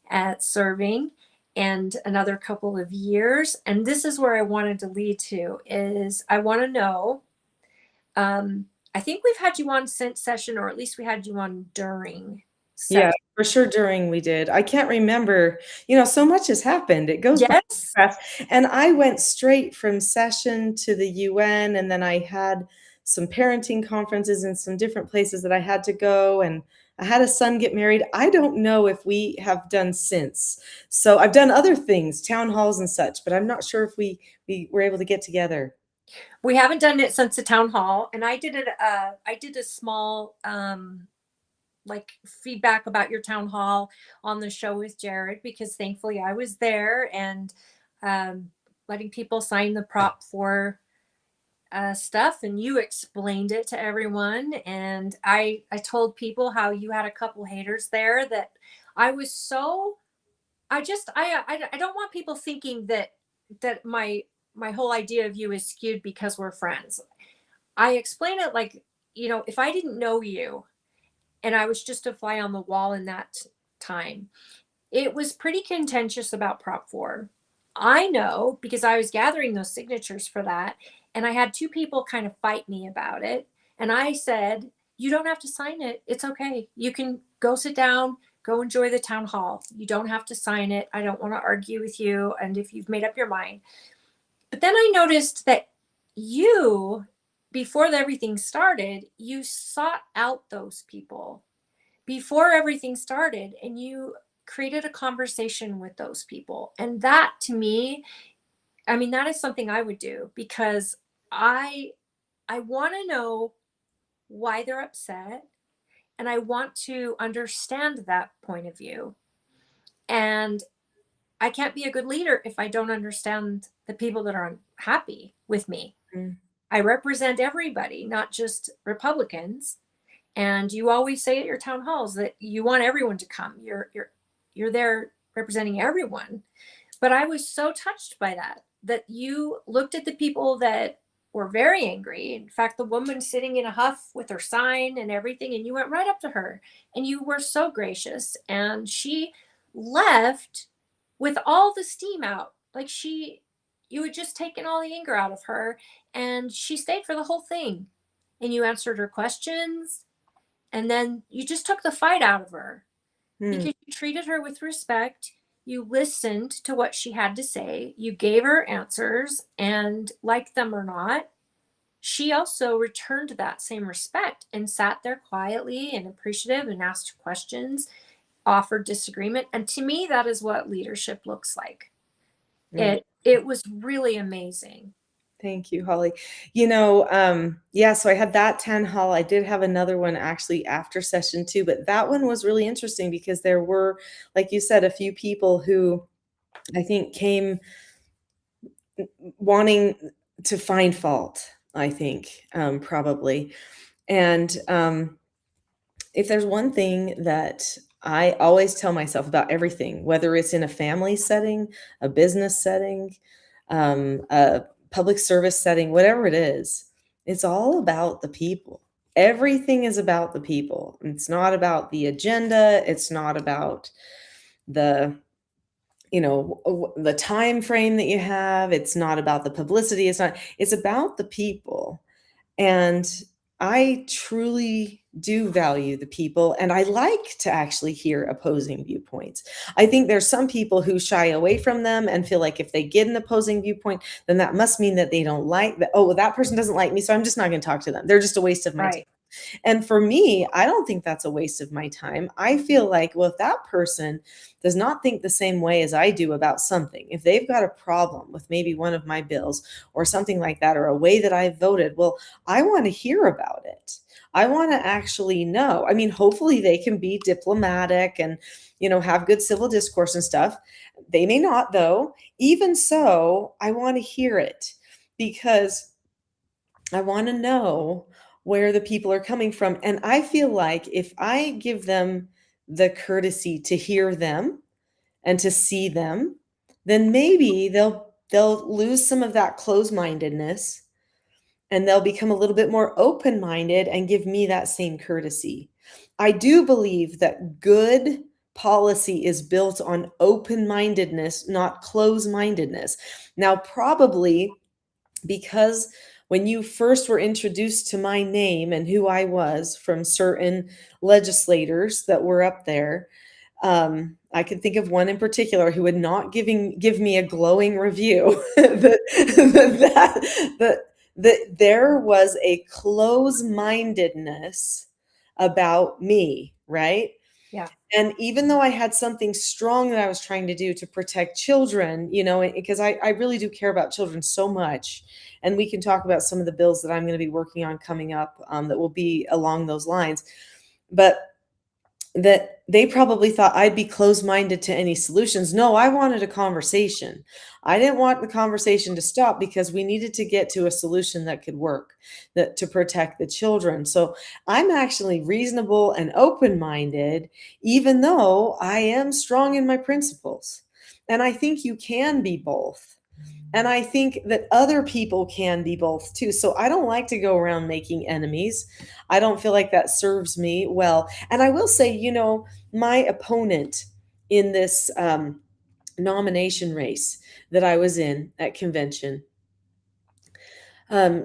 at serving, and another couple of years. And this is where I wanted to lead to, is I want to know, I think we've had you on since session, or at least we had you on during session. Yeah, for sure during we did. I can't remember, so much has happened. It goes by Yes. fast. And I went straight from session to the UN, and then I had some parenting conferences in some different places that I had to go, and I had a son get married. I don't know if we have done since. So I've done other things, town halls and such, but I'm not sure if we were able to get together. We haven't done it since the town hall, and I did it. I did a small like feedback about your town hall on the show with Jared, because thankfully I was there, and letting people sign the Prop 4 stuff, and you explained it to everyone. And I told people how you had a couple haters there, that I was so, I don't want people thinking that my whole idea of you is skewed because we're friends. I explain it like, if I didn't know you and I was just a fly on the wall in that time, it was pretty contentious about Prop 4. I know because I was gathering those signatures for that, and I had two people kind of fight me about it. And I said, you don't have to sign it. It's okay. You can go sit down, go enjoy the town hall. You don't have to sign it. I don't want to argue with you. And if you've made up your mind. But then I noticed that you, before everything started, you sought out those people before everything started, and you created a conversation with those people. And that, to me, I mean, that is something I would do, because I want to know why they're upset, and I want to understand that point of view. And I can't be a good leader if I don't understand the people that are unhappy with me. Mm. I represent everybody, not just Republicans. And you always say at your town halls that you want everyone to come. You're there representing everyone. But I was so touched by that you looked at the people that were very angry. In fact, the woman sitting in a huff with her sign and everything, and you went right up to her and you were so gracious. And she left with all the steam out. Like you had just taken all the anger out of her, and she stayed for the whole thing. And you answered her questions. And then you just took the fight out of her because you treated her with respect. You listened to what she had to say. You gave her answers, and like them or not, she also returned that same respect and sat there quietly and appreciative and asked questions, offered disagreement. And to me, that is what leadership looks like. It was really amazing. Thank you, Holly. So I had that town hall. I did have another one actually after session 2, but that one was really interesting because there were, like you said, a few people who I think came wanting to find fault, I think, probably. And if there's one thing that I always tell myself about everything, whether it's in a family setting, a business setting, a public service setting, whatever it is, it's all about the people. Everything is about the people. It's not about the agenda. It's not about the time frame that you have. It's not about the publicity. It's about the people. And I truly do value the people, and I like to actually hear opposing viewpoints. I think there's some people who shy away from them and feel like if they get an opposing viewpoint, then that must mean that they don't like that. Oh, well, that person doesn't like me, so I'm just not going to talk to them. They're just a waste of my time. And for me, I don't think that's a waste of my time. I feel like, well, if that person does not think the same way as I do about something, if they've got a problem with maybe one of my bills or something like that, or a way that I voted, well, I want to hear about it. I want to actually know. I mean, hopefully they can be diplomatic and, have good civil discourse and stuff. They may not, though. Even so, I want to hear it because I want to know where the people are coming from. And I feel like if I give them the courtesy to hear them and to see them, then maybe they'll lose some of that closed-mindedness, and they'll become a little bit more open-minded and give me that same courtesy. I do believe that good policy is built on open-mindedness, not closed-mindedness. Now, probably because when you first were introduced to my name and who I was from certain legislators that were up there, I could think of one in particular who would not give me a glowing review that there was a close-mindedness about me, right? Yeah. And even though I had something strong that I was trying to do to protect children, because I really do care about children so much. And we can talk about some of the bills that I'm going to be working on coming up that will be along those lines. But that they probably thought I'd be closed-minded to any solutions. No, I wanted a conversation. I didn't want the conversation to stop because we needed to get to a solution that could work, that to protect the children. So I'm actually reasonable and open-minded, even though I am strong in my principles. And I think you can be both. And I think that other people can be both too. So I don't like to go around making enemies. I don't feel like that serves me well. And I will say, my opponent in this nomination race that I was in at convention,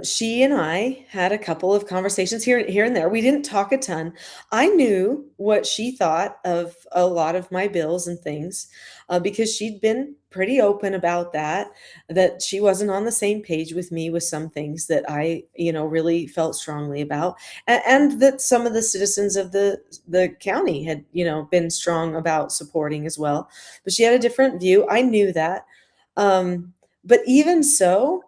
she and I had a couple of conversations here and there. We didn't talk a ton. I knew what she thought of a lot of my bills and things, because she'd been pretty open about that she wasn't on the same page with me with some things that I, really felt strongly about, and that some of the citizens of the county had, been strong about supporting as well. But she had a different view. I knew that. But even so,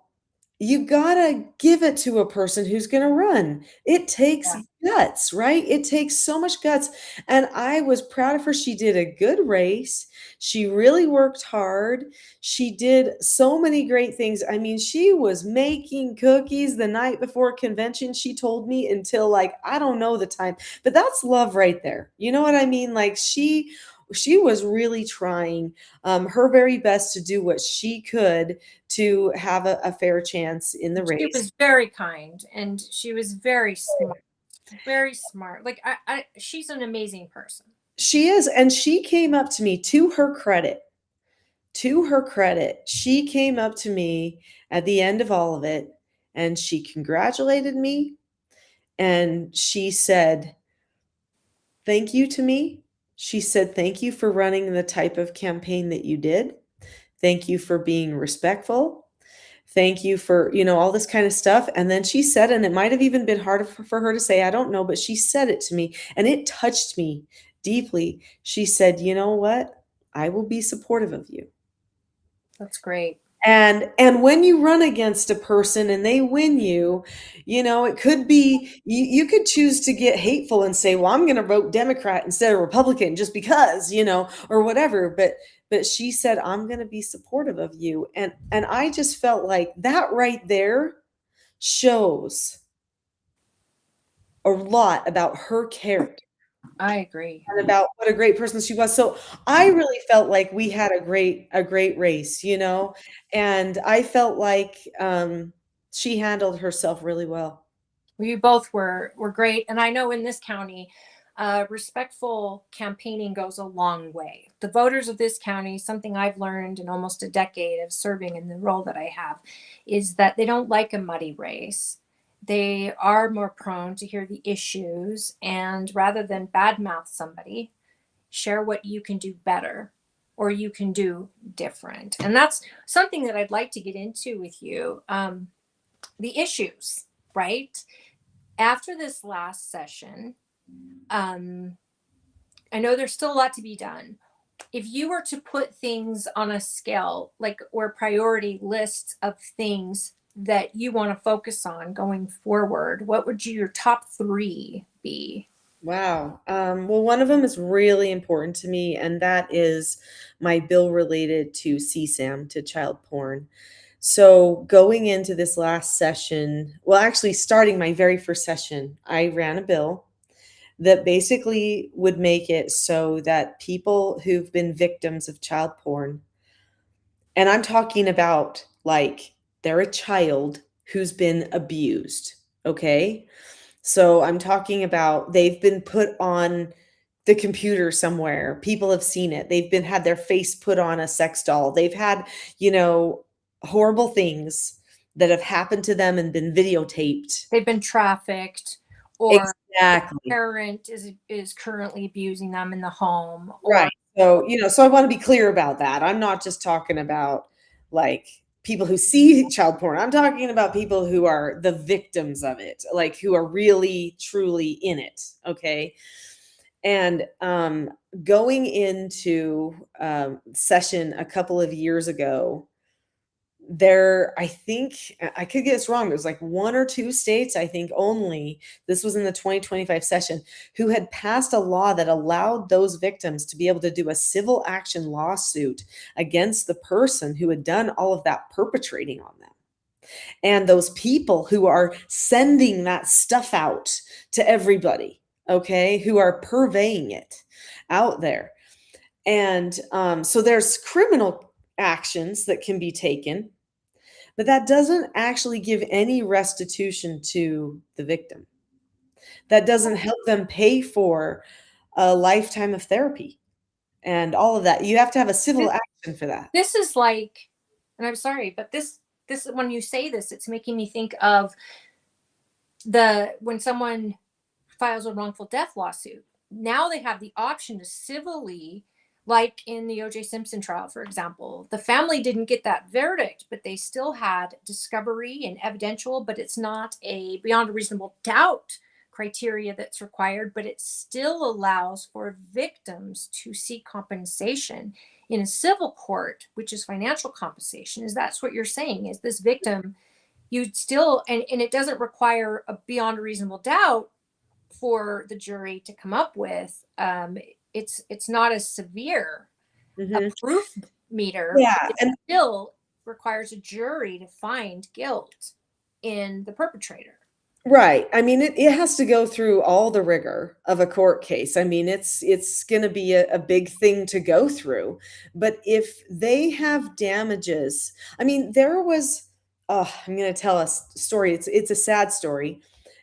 you gotta give it to a person who's gonna run. It takes Yeah. guts, right? It takes so much guts. And I was proud of her. She did a good race. She really worked hard. She did so many great things. I mean, she was making cookies the night before convention, she told me, until like, I don't know the time, but that's love right there. You know what I mean? Like she was really trying her very best to do what she could to have a fair chance in the She race. was very kind, and she was very smart. Very smart. Like she's an amazing person. She is, and she came up to me, to her credit, she came up to me at the end of all of it, and she congratulated me, and she said thank you to me. She said, "Thank you for running the type of campaign that you did. Thank you for being respectful. Thank you for, all this kind of stuff." And then she said, and it might have even been harder for her to say, I don't know, but she said it to me and it touched me deeply. She said, "You know what? I will be supportive of you." That's great. And when you run against a person and they win you, it could be you could choose to get hateful and say, "Well, I'm going to vote Democrat instead of Republican just because," or whatever. But she said, "I'm going to be supportive of you." And I just felt like that right there shows a lot about her character I agree. and about what a great person she was. So I really felt like we had a great race, and I felt like she handled herself really well. We both were great, and I know in this county, respectful campaigning goes a long way. The voters of this county, something I've learned in almost a decade of serving in the role that I have, is that they don't like a muddy race. They are more prone to hear the issues, and rather than badmouth somebody, share what you can do better or you can do different. And that's something that I'd like to get into with you. The issues, right? After this last session, I know there's still a lot to be done. If you were to put things on a scale, like, or priority lists of things that you want to focus on going forward, what would your top 3 be? Wow. Well, one of them is really important to me, and that is my bill related to CSAM, to child porn. So going into this last session, well, actually starting my very first session, I ran a bill that basically would make it so that people who've been victims of child porn, and I'm talking about like they're a child who's been abused, okay? So I'm talking about they've been put on the computer somewhere. People have seen it. They've been had their face put on a sex doll. They've had, horrible things that have happened to them and been videotaped. They've been trafficked, or Exactly. parent is currently abusing them in the home, Right. or So I want to be clear about that. I'm not just talking about like people who see child porn. I'm talking about people who are the victims of it, like who are really truly in it, okay? And going into session a couple of years ago, I think I could get this wrong. It was like 1 or 2 states, I think only, this was in the 2025 session, who had passed a law that allowed those victims to be able to do a civil action lawsuit against the person who had done all of that perpetrating on them. And those people who are sending that stuff out to everybody, okay, who are purveying it out there. And so there's criminal actions that can be taken but that doesn't actually give any restitution to the victim. That doesn't help them pay for a lifetime of therapy and all of that. You have to have a civil action for that. This is like, and I'm sorry, but this when you say this, it's making me think of when someone files a wrongful death lawsuit. Now they have the option to civilly, like in the O.J. Simpson trial, for example, the family didn't get that verdict, but they still had discovery and evidential, but it's not a beyond a reasonable doubt criteria that's required, but it still allows for victims to seek compensation in a civil court, which is financial compensation. Is that's what you're saying? Is this victim, you'd still, and it doesn't require a beyond a reasonable doubt for the jury to come up with. It's not as severe a proof meter. Yeah, it still requires a jury to find guilt in the perpetrator. Right. I mean, it has to go through all the rigor of a court case. I mean, it's going to be a big thing to go through. But if they have damages, I mean, there was, I'm going to tell a story. It's a sad story,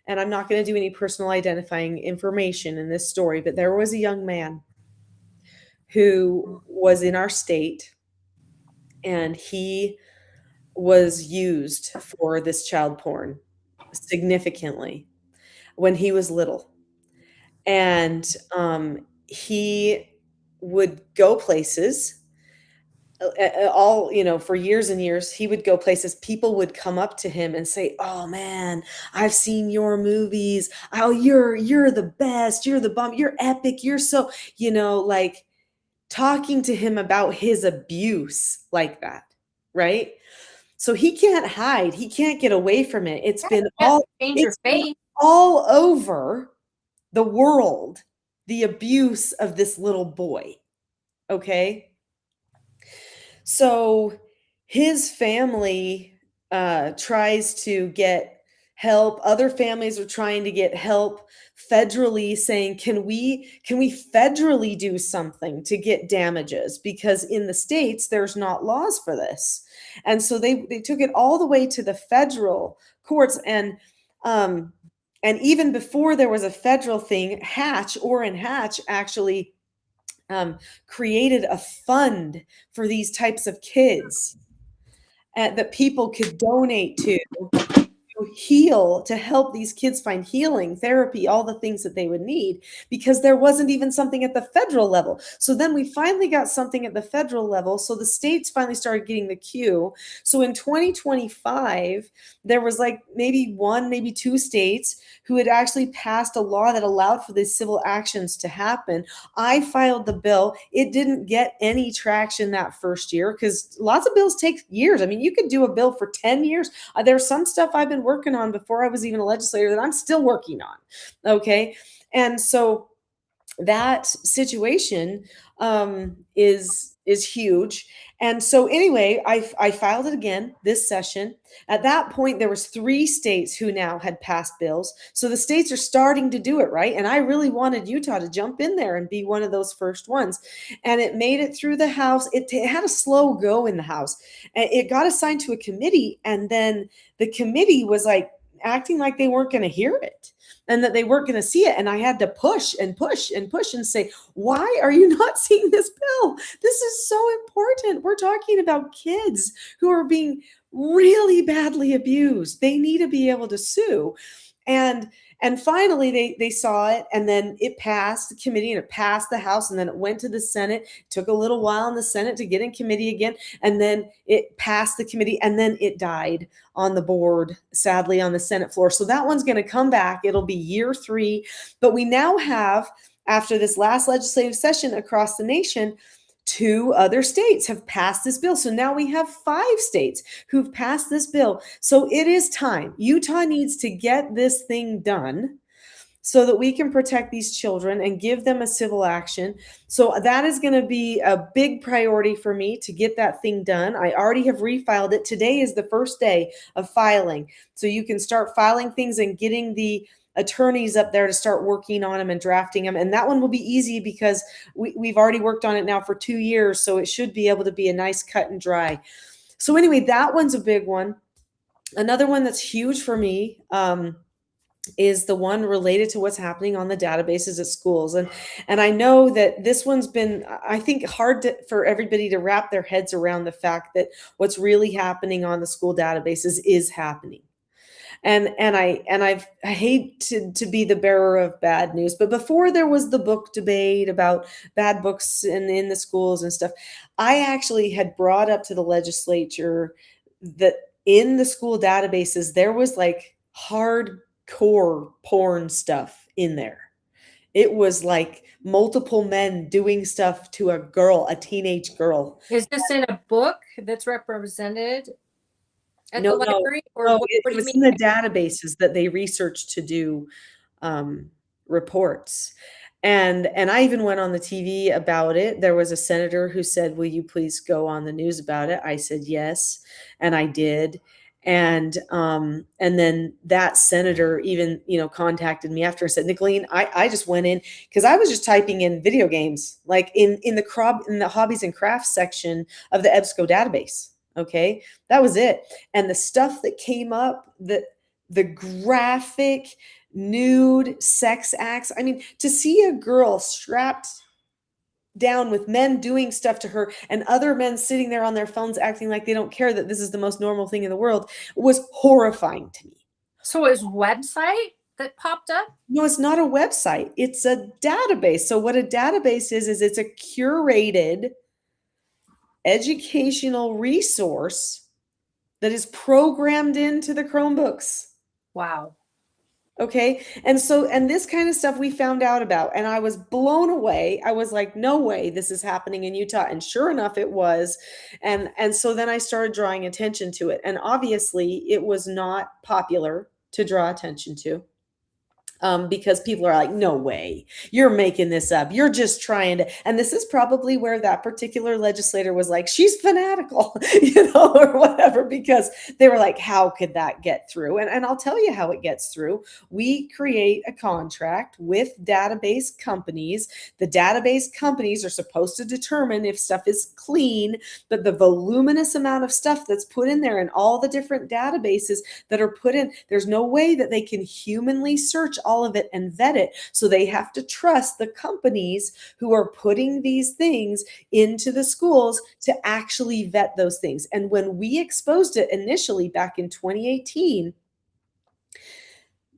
and I'm not going to do any personal identifying information in this story, but there was a young man who was in our state, and he was used for this child porn significantly when he was little. And he would go places, all, for years and years. He would go places. People would come up to him and say, "Oh man, I've seen your movies. Oh, you're the best. You're the bomb. You're epic. You're so," like talking to him about his abuse like that, right? So he can't hide. He can't get away from it. It's been all over the world, the abuse of this little boy. Okay. So his family tries to get help. Other families are trying to get help federally, saying, can we federally do something to get damages? Because in the States, there's not laws for this. And so they took it all the way to the federal courts. And even before there was a federal thing, Hatch actually created a fund for these types of kids that people could donate to heal, to help these kids find healing, therapy, all the things that they would need, because there wasn't even something at the federal level. So then we finally got something at the federal level. So the states finally started getting the cue. So in 2025, there was like maybe one, maybe two states who had actually passed a law that allowed for these civil actions to happen. I filed the bill. It didn't get any traction that first year because lots of bills take years. I mean, you could do a bill for 10 years. There's some stuff I've been working on before I was even a legislator that I'm still working on. Okay. And so that situation is huge. And so anyway, I filed it again this session. At that point, there was 3 states who now had passed bills. So the states are starting to do it, right? And I really wanted Utah to jump in there and be one of those first ones. And it made it through the House. It had a slow go in the House. It got assigned to a committee, and then the committee was like acting like they weren't going to hear it and that they weren't going to see it. And I had to push and push and push and say, why are you not seeing this bill? This is so important. We're talking about kids who are being really badly abused. They need to be able to sue. And finally they saw it, and then it passed the committee, and it passed the House, and then it went to the Senate. It took a little while in the Senate to get in committee again, and then it passed the committee, and then it died on the board, sadly, on the Senate floor. So that one's going to come back. It'll be year 3. But we now have, after this last legislative session across the nation, 2 other states have passed this bill. So now we have 5 states who've passed this bill. So it is time. Utah needs to get this thing done so that we can protect these children and give them a civil action. So that is going to be a big priority for me to get that thing done. I already have refiled it. Today is the first day of filing. So you can start filing things and getting the attorneys up there to start working on them and drafting them. And that one will be easy because we've already worked on it now for 2 years. So it should be able to be a nice cut and dry. So anyway, that one's a big one. Another one that's huge for me is the one related to what's happening on the databases at schools. And I know that this one's been, I think, for everybody to wrap their heads around the fact that what's really happening on the school databases is happening. I hate to be the bearer of bad news, but before there was the book debate about bad books in the schools and stuff, I actually had brought up to the legislature that in the school databases there was like hardcore porn stuff in there. It was like multiple men doing stuff to a girl, a teenage girl. Is this in a book that's represented at No, the no, library? Or no, what it do you was mean? in the databases that they researched to do reports. And I even went on the TV about it. There was a senator who said, "Will you please go on the news about it?" I said yes, and I did. And then that senator even, contacted me after and said, "Nicolene, I just went in because I was just typing in video games, like in the hobbies and crafts section of the EBSCO database. Okay, that was it. And the stuff that came up, the graphic, nude sex acts. I mean, to see a girl strapped down with men doing stuff to her and other men sitting there on their phones acting like they don't care that this is the most normal thing in the world was horrifying to me. So it was website that popped up? No, it's not a website. It's a database. So what a database is it's a curated educational resource that is programmed into the Chromebooks. Wow. Okay. And this kind of stuff we found out about, and I was blown away. I was like, no way this is happening in Utah. And sure enough, it was. And so then I started drawing attention to it. And obviously it was not popular to draw attention to. Because people are like, no way, you're making this up. You're just trying to. And this is probably where that particular legislator was like, she's fanatical, or whatever, because they were like, how could that get through? And I'll tell you how it gets through. We create a contract with database companies. The database companies are supposed to determine if stuff is clean, but the voluminous amount of stuff that's put in there and all the different databases that are put in, there's no way that they can humanly search all of it and vet it. So they have to trust the companies who are putting these things into the schools to actually vet those things. And when we exposed it initially back in 2018,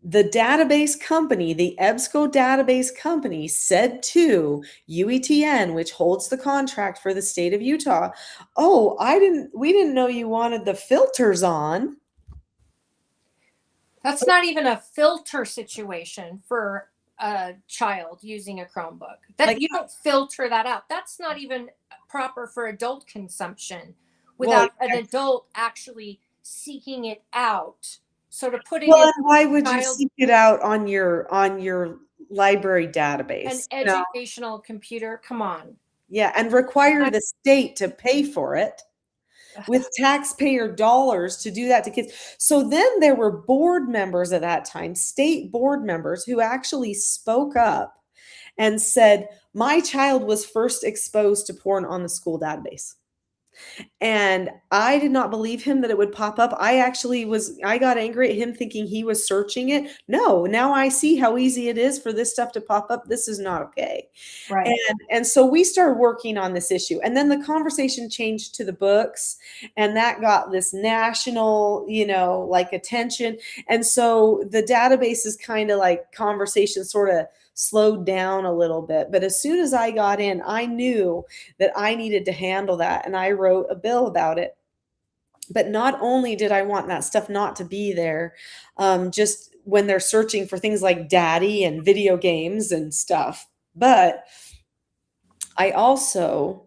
the database company, the EBSCO database company, said to UETN, which holds the contract for the state of Utah, "Oh, we didn't know you wanted the filters on." That's not even a filter situation for a child using a Chromebook. That Like, you don't filter that out. That's not even proper for adult consumption without an adult actually seeking it out. So to put it well, in and why would you child- seek it out on your library an database? educational computer, come on. Yeah, and require the state to pay for it with taxpayer dollars to do that to kids. So then there were board members at that time, state board members, who actually spoke up and said, "My child was first exposed to porn on the school database." And I did not believe him that it would pop up. I got angry at him thinking he was searching it. No, now I see how easy it is for this stuff to pop up. This is not okay. Right. And so we started working on this issue. And then the conversation changed to the books, and that got this national, like attention. And so the database is kind of like conversation sort of slowed down a little bit. But as soon as I got in, I knew that I needed to handle that. And I wrote a bill about it. But not only did I want that stuff not to be there, just when they're searching for things like daddy and video games and stuff, but I also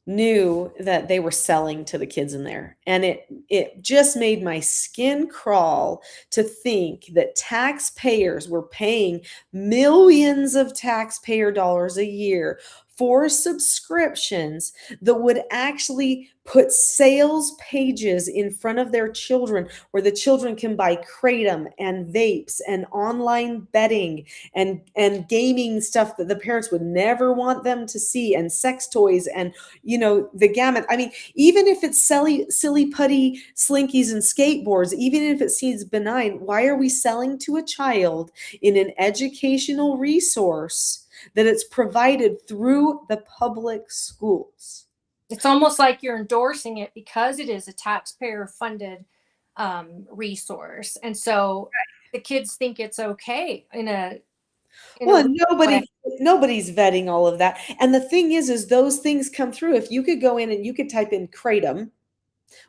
knew that they were selling to the kids in there. And it just made my skin crawl to think that taxpayers were paying millions of taxpayer dollars a year for subscriptions that would actually put sales pages in front of their children where the children can buy kratom and vapes and online betting and gaming stuff that the parents would never want them to see, and sex toys, and the gamut. I mean, even if it's silly putty slinkies and skateboards, even if it seems benign, why are we selling to a child in an educational resource that it's provided through the public schools? It's almost like you're endorsing it because it is a taxpayer funded resource. And so the kids think it's okay Well, nobody's vetting all of that. And the thing is those things come through. If you could go in and you could type in kratom,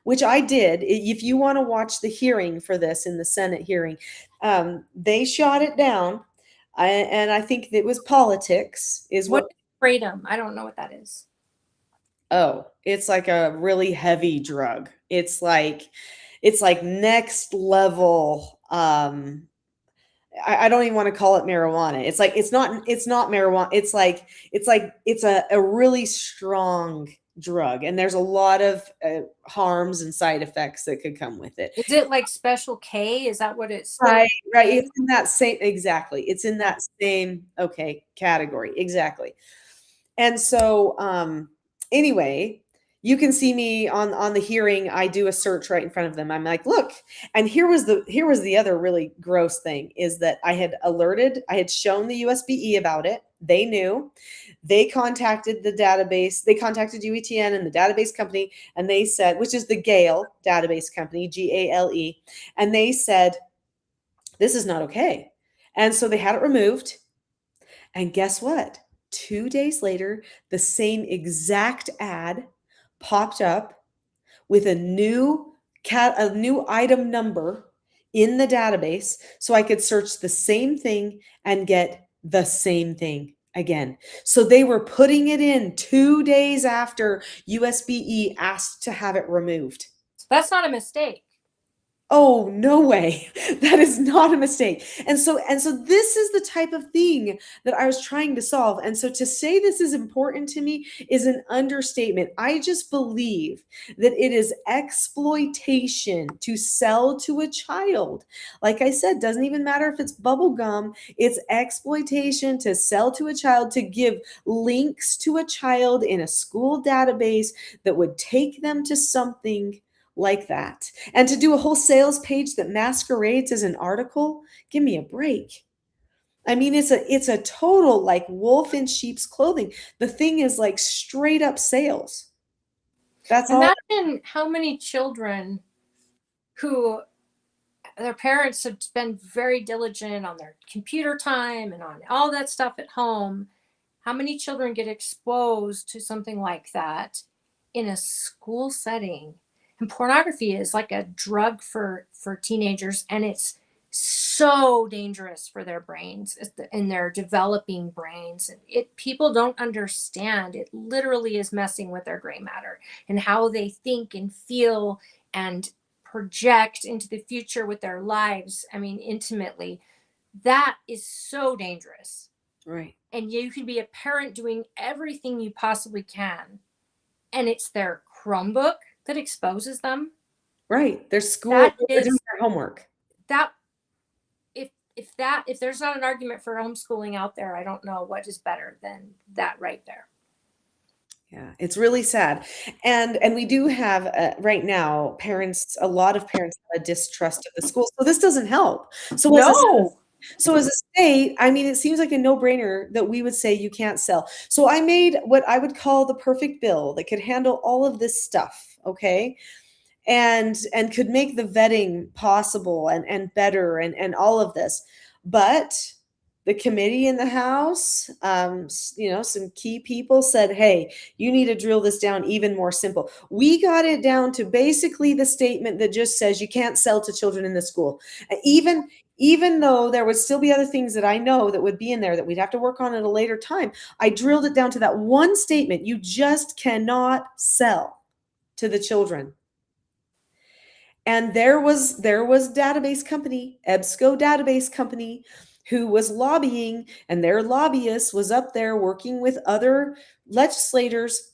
which I did. If you want to watch the hearing for this in the Senate hearing, they shot it down. And I think it was politics is what is kratom? I don't know what that is. Oh, it's like a really heavy drug. It's like next level. I don't even want to call it marijuana. It's like it's not marijuana. It's a really strong drug, and there's a lot of harms and side effects that could come with it. Is it like Special K? Is that what it's? Right. It's in that same, exactly. It's in that same, category. Exactly. And so, anyway, you can see me on the hearing. I do a search right in front of them. I'm like, look, and here was the other really gross thing is that I had shown the USBE about it. They knew. They contacted the database. They contacted UETN and the database company, and they said, which is the Gale database company, GALE, and they said, this is not okay. And so they had it removed. And guess what? 2 days later, the same exact ad popped up with a new item number in the database, so I could search the same thing and get the same thing again. So they were putting it in 2 days after USBE asked to have it removed. That's not a mistake. Oh, no way. That is not a mistake. And so this is the type of thing that I was trying to solve. And so to say this is important to me is an understatement. I just believe that it is exploitation to sell to a child. Like I said, doesn't even matter if it's bubble gum. It's exploitation to sell to a child, to give links to a child in a school database that would take them to something like that, and to do a whole sales page that masquerades as an article. Give me a break. I mean, it's a total like wolf in sheep's clothing. The thing is like straight up sales. That's all. Imagine how many children who their parents have been very diligent on their computer time and on all that stuff at home. How many children get exposed to something like that in a school setting? And pornography is like a drug for teenagers, and it's so dangerous for their brains and their developing brains. People don't understand. It literally is messing with their gray matter and how they think and feel and project into the future with their lives. I mean, intimately. That is so dangerous. Right. And you can be a parent doing everything you possibly can, and it's their Chromebook that exposes them. Right. Their school, That they're is doing their homework. that if there's not an argument for homeschooling out there, I don't know what is better than that right there. Yeah, it's really sad. And we do have right now a lot of parents have a distrust of the school. So this doesn't help. So as a state, I mean, it seems like a no-brainer that we would say you can't sell. So I made what I would call the perfect bill that could handle all of this stuff, okay? And could make the vetting possible and better and all of this. But the committee in the House, some key people said, hey, you need to drill this down even more simple. We got it down to basically the statement that just says you can't sell to children in the school. Even though there would still be other things that I know that would be in there that we'd have to work on at a later time, I drilled it down to that one statement. You just cannot sell to the children. And there was database company, EBSCO database company, who was lobbying, and their lobbyist was up there working with other legislators,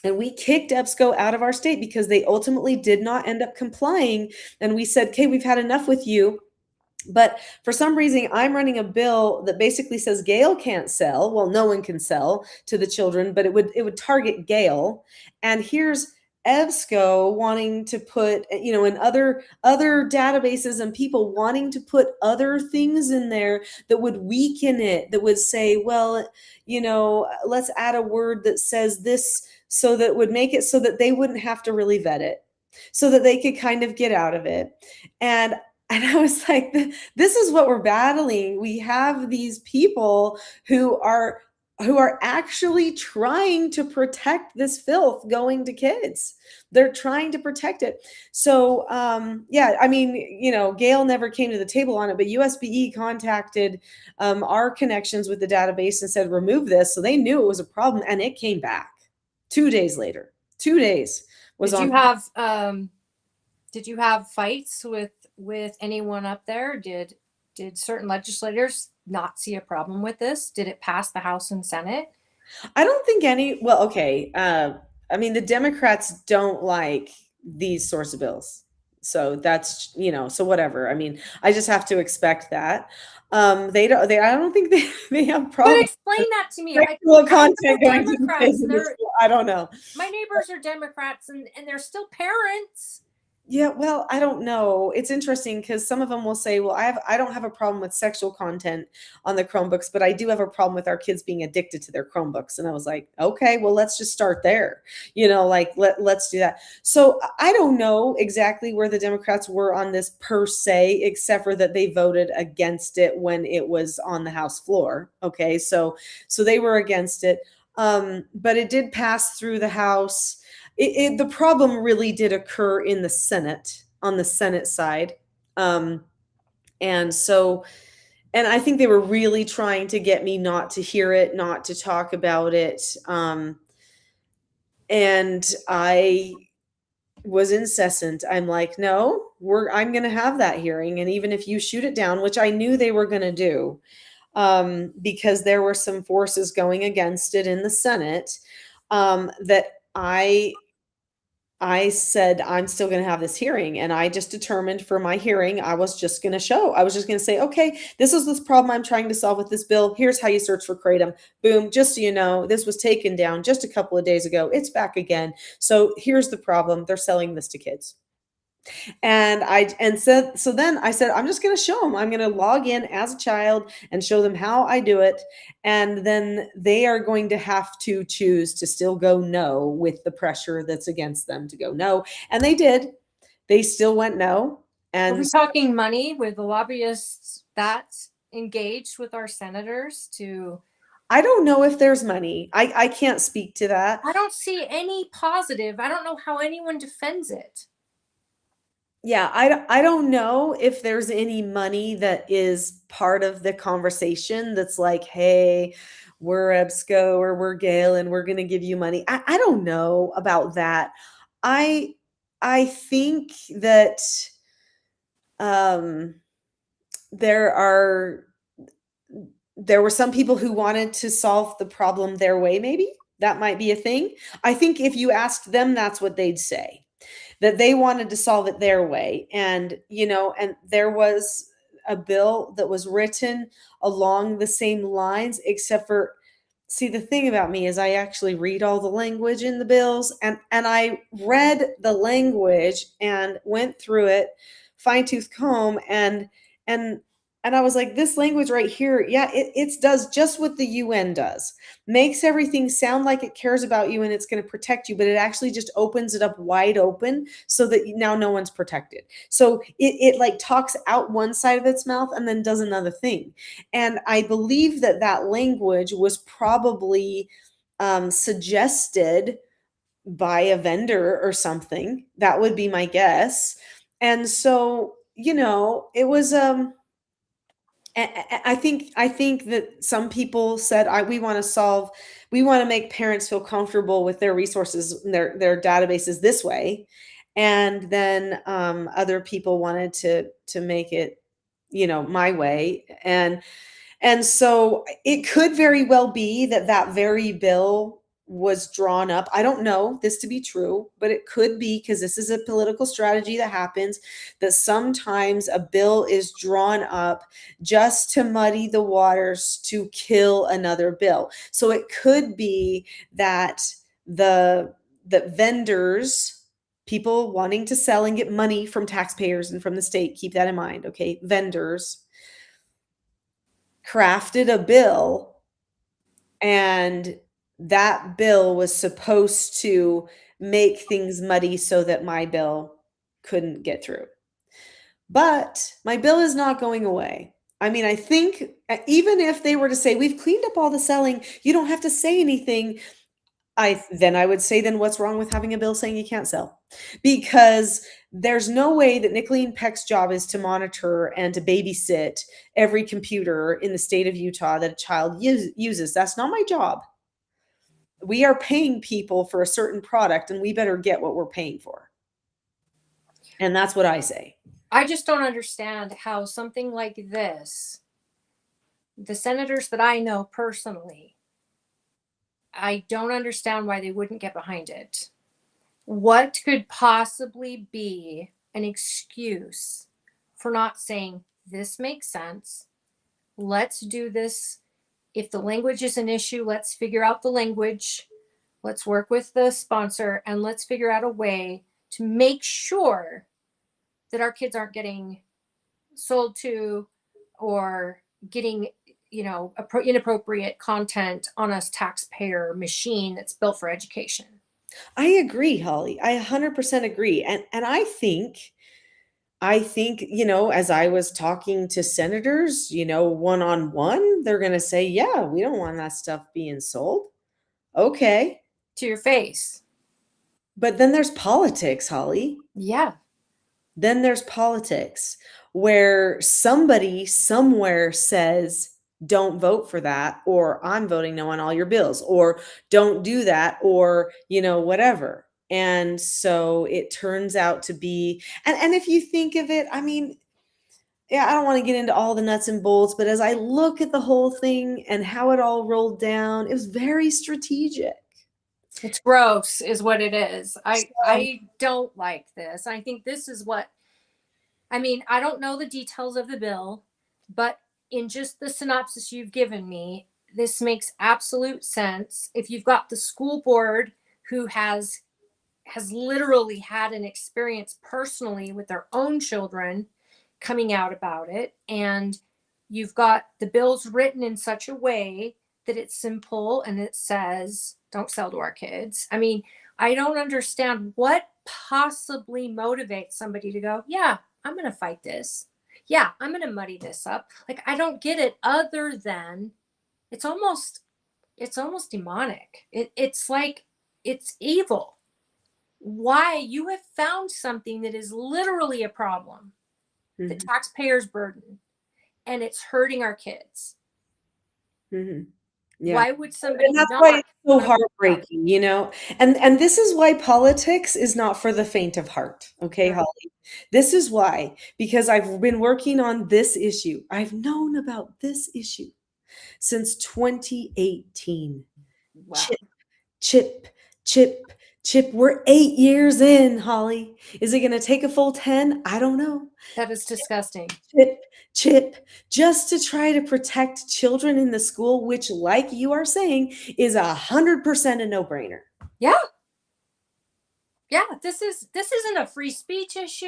and we kicked EBSCO out of our state because they ultimately did not end up complying. And we said, okay, we've had enough with you. But for some reason, I'm running a bill that basically says Gale can't sell. Well, no one can sell to the children, but it would target Gale. And here's EBSCO wanting to put, and other databases and people wanting to put other things in there that would weaken it, that would say, well, let's add a word that says this, so that would make it so that they wouldn't have to really vet it, so that they could kind of get out of it. And I was like, this is what we're battling. We have these people who are actually trying to protect this filth going to kids. They're trying to protect it. So, Gail never came to the table on it, but USBE contacted our connections with the database and said, remove this. So they knew it was a problem, and it came back 2 days later. 2 days was on. Did you have fights with anyone up there? Did certain legislators not see a problem with this? Did it pass the House and Senate? I don't think well, okay. The Democrats don't like these sorts of bills. So that's, so whatever. I just have to expect that. I don't think they have problems. But explain that to me. Content going to the kids. I don't know. My neighbors are Democrats and they're still parents. Yeah, well, I don't know. It's interesting because some of them will say, well, I don't have a problem with sexual content on the Chromebooks, but I do have a problem with our kids being addicted to their Chromebooks. And I was like, okay, well, let's just start there. Let's do that. So I don't know exactly where the Democrats were on this per se, except for that they voted against it when it was on the House floor. Okay, so they were against it. But it did pass through the House. The problem really did occur in the Senate, on the Senate side. And I think they were really trying to get me not to hear it, not to talk about it. And I was incessant. I'm like, no, I'm going to have that hearing. And even if you shoot it down, which I knew they were going to do, because there were some forces going against it in the Senate, that I said, I'm still going to have this hearing. And I just determined for my hearing, I was just going to say, okay, this is this problem I'm trying to solve with this bill. Here's how you search for Kratom. Boom. Just so you know, this was taken down just a couple of days ago. It's back again. So here's the problem. They're selling this to kids. And so then I said, I'm just going to show them. I'm going to log in as a child and show them how I do it. And then they are going to have to choose to still go no with the pressure that's against them to go no. And they did. They still went no. And are we talking money with the lobbyists that engaged with our senators to? I don't know if there's money. I can't speak to that. I don't see any positive. I don't know how anyone defends it. Yeah, I don't know if there's any money that is part of the conversation that's like, hey, we're EBSCO or we're Gale and we're going to give you money. I don't know about that. I think that there were some people who wanted to solve the problem their way, maybe. That might be a thing. I think if you asked them, that's what they'd say. That they wanted to solve it their way. And, and there was a bill that was written along the same lines, except for, see, the thing about me is I actually read all the language in the bills, and I read the language and went through it, fine-tooth comb, and I was like, this language right here, yeah, it does just what the UN does. Makes everything sound like it cares about you and it's going to protect you, but it actually just opens it up wide open so that now no one's protected. So it like talks out one side of its mouth and then does another thing. And I believe that language was probably suggested by a vendor or something. That would be my guess. And so, it was I think that some people said, we want to make parents feel comfortable with their resources and their databases this way. And then other people wanted to make it my way. And so it could very well be that that very bill was drawn up. I don't know this to be true, but it could be, because this is a political strategy that happens, that sometimes a bill is drawn up just to muddy the waters to kill another bill. So it could be that that vendors, people wanting to sell and get money from taxpayers and from the state, keep that in mind, okay? Vendors crafted a bill, and that bill was supposed to make things muddy so that my bill couldn't get through. But my bill is not going away. I mean, I think even if they were to say, we've cleaned up all the selling, you don't have to say anything, I would say, then what's wrong with having a bill saying you can't sell? Because there's no way that Nicolene Peck's job is to monitor and to babysit every computer in the state of Utah that a child uses. That's not my job. We are paying people for a certain product, and we better get what we're paying for. And that's what I say. I just don't understand how something like this, the senators that I know personally, I don't understand why they wouldn't get behind it. What could possibly be an excuse for not saying, this makes sense? Let's do this. If the language is an issue, let's figure out the language. Let's work with the sponsor, and let's figure out a way to make sure that our kids aren't getting sold to or getting, inappropriate content on a taxpayer machine that's built for education. I agree, Holly. I 100% agree. And I think, as I was talking to senators, one-on-one, they're going to say, yeah, we don't want that stuff being sold. Okay. To your face. But then there's politics, Holly. Yeah. Then there's politics where somebody somewhere says, don't vote for that, or I'm voting no on all your bills, or don't do that, or, whatever. And so it turns out to be, and if you think of it, I mean, yeah, I don't want to get into all the nuts and bolts, but as I look at the whole thing and how it all rolled down, it was very strategic. It's gross is what it is. I don't like this. I think this is I don't know the details of the bill, but in just the synopsis you've given me, this makes absolute sense. If you've got the school board who has literally had an experience personally with their own children coming out about it, and you've got the bills written in such a way that it's simple and it says, don't sell to our kids. I mean, I don't understand what possibly motivates somebody to go, yeah, I'm going to fight this. Yeah, I'm going to muddy this up. Like, I don't get it, other than it's almost demonic. It's like, it's evil. Why? You have found something that is literally a problem, the taxpayers' burden, and it's hurting our kids. Mm-hmm. Yeah. Why would somebody? And that's why it's so heartbreaking, And this is why politics is not for the faint of heart. Okay, Holly. This is why, because I've been working on this issue. I've known about this issue since 2018. Wow. Chip. We're 8 years in, Holly. Is it going to take a full 10? I don't know. That is disgusting. Chip, just to try to protect children in the school, which, like you are saying, is 100% a no-brainer. Yeah. Yeah, this isn't a free speech issue.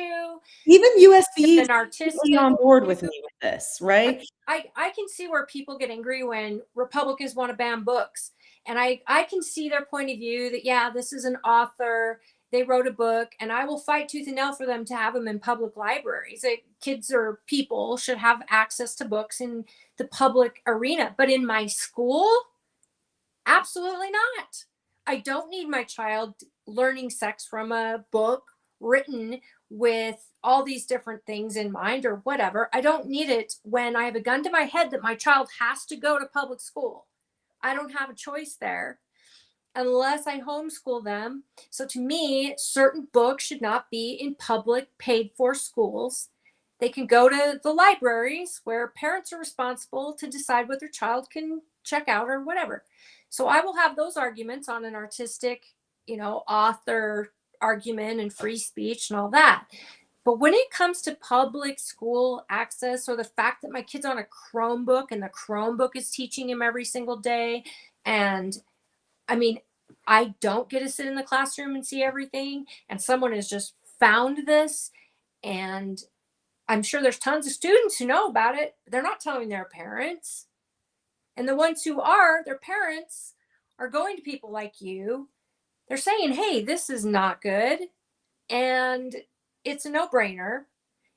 Even USB is artistic on board with me with this, right? I can see where people get angry when Republicans want to ban books. And I can see their point of view that, yeah, this is an author, they wrote a book, and I will fight tooth and nail for them to have them in public libraries. Kids or people should have access to books in the public arena. But in my school, absolutely not. I don't need my child learning sex from a book written with all these different things in mind or whatever. I don't need it when I have a gun to my head that my child has to go to public school. I don't have a choice there unless I homeschool them. So to me, certain books should not be in public paid for schools. they can go to the libraries where parents are responsible to decide what their child can check out or whatever. So I will have those arguments on an artistic, author argument and free speech and all that. But when it comes to public school access, or the fact that my kid's on a Chromebook and the Chromebook is teaching him every single day, and I mean, I don't get to sit in the classroom and see everything, and someone has just found this, and I'm sure there's tons of students who know about it. They're not telling their parents. And the ones who are, their parents, are going to people like you. They're saying, hey, this is not good. And it's a no-brainer.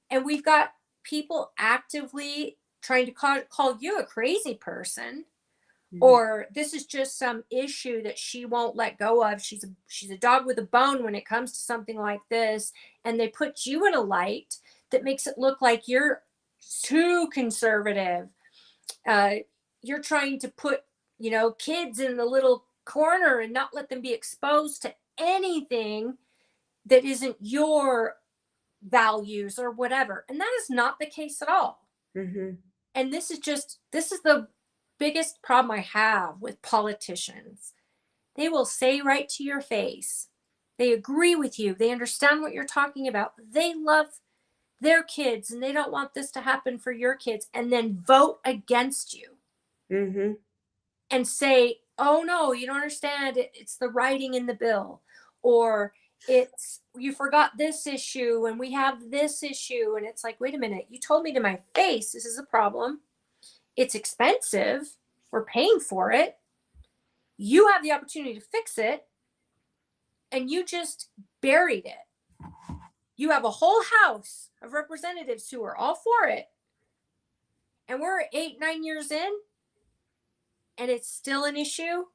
And we've got people actively trying to call you a crazy person. Or this is just some issue that she won't let go of. She's a dog with a bone when it comes to something like this. And they put you in a light that makes it look like you're too conservative. You're trying to put, kids in the little corner and not let them be exposed to anything that isn't your values or whatever. And that is not the case at all. Mm-hmm. And this is the biggest problem I have with politicians. They will say right to your face, they agree with you, they understand what you're talking about, they love their kids and they don't want this to happen for your kids, and then vote against you. Mm-hmm. And say, oh no, you don't understand, it's the writing in the bill, or it's you forgot this issue and we have this issue. And it's like, wait a minute, you told me to my face this is a problem. It's expensive. We're paying for it. You have the opportunity to fix it, and you just buried it. You have a whole house of representatives who are all for it, and we're 8-9 years in, and it's still an issue.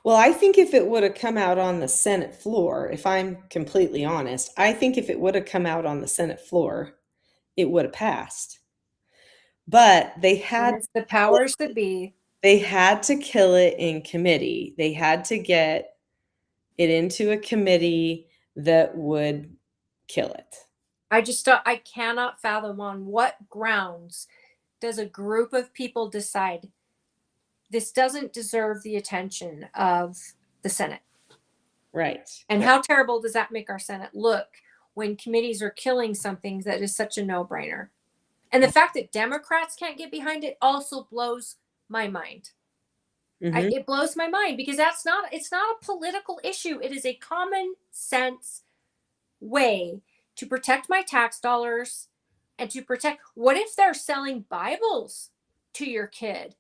Well, I think if it would have come out on the Senate floor, if I'm completely honest, I think if it would have come out on the Senate floor, it would have passed. But they had it's the powers that be. They had to kill it in committee. They had to get it into a committee that would kill it. I cannot fathom on what grounds does a group of people decide this doesn't deserve the attention of the Senate. Right. And how terrible does that make our Senate look when committees are killing something that is such a no-brainer? And the fact that Democrats can't get behind it also blows my mind. Mm-hmm. It blows my mind because it's not a political issue. It is a common sense way to protect my tax dollars and to protect. What if they're selling Bibles to your kid?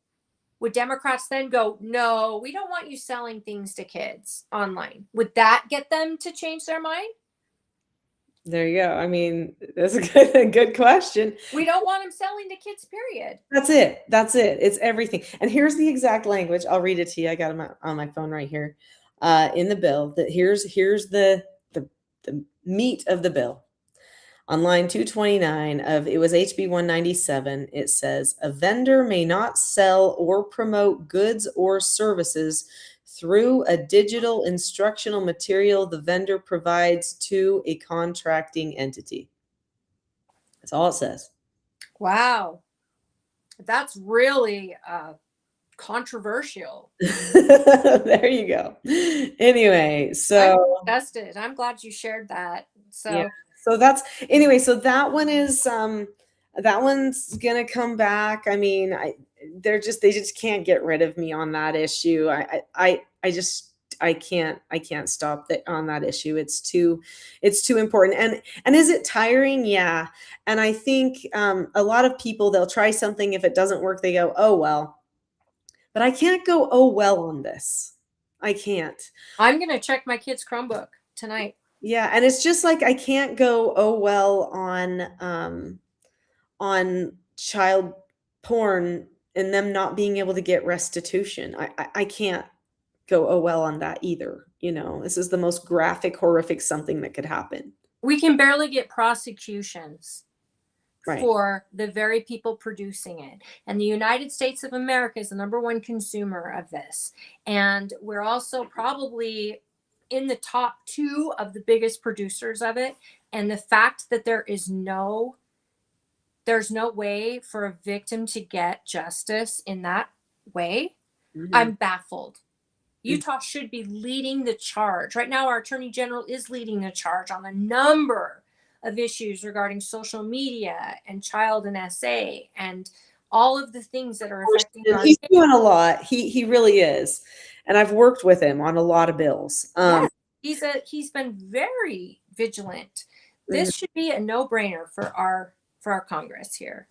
Would Democrats then go, no, we don't want you selling things to kids online? Would that get them to change their mind? There you go. I mean, that's a good question. We don't want them selling to kids, period. That's it. It's everything. And here's the exact language. I'll read it to you. I got it on my phone right here in the bill. That here's the meat of the bill. On line 229 of, it was HB 197, it says, a vendor may not sell or promote goods or services through a digital instructional material the vendor provides to a contracting entity. That's all it says. Wow. That's really controversial. There you go. Anyway, so I'm disgusted. I'm glad you shared that. So yeah. So that's anyway. So that one is that one's gonna come back. I mean, they just can't get rid of me on that issue. I can't stop on that issue. It's too important. And is it tiring? Yeah. And I think a lot of people, they'll try something. If it doesn't work, they go, oh well. But I can't go, oh well, on this. I can't. I'm gonna check my kid's Chromebook tonight. Yeah, and it's just like I can't go, oh well, on child porn and them not being able to get restitution. I can't go, oh well, on that either. This is the most graphic, horrific something that could happen. We can barely get prosecutions right. for the very people producing it. And the United States of America is the #1 consumer of this. And we're also probably in the top 2 of the biggest producers of it. And the fact that there is no there's no way for a victim to get justice in that way. Mhm. I'm baffled. Utah should be leading the charge. Right now, our Attorney General is leading the charge on a number of issues regarding social media and child and SA and all of the things that are affecting our He's kids. doing a lot. He really is. And I've worked with him on a lot of bills. Yes, he's been very vigilant. This should be a no-brainer for our Congress here.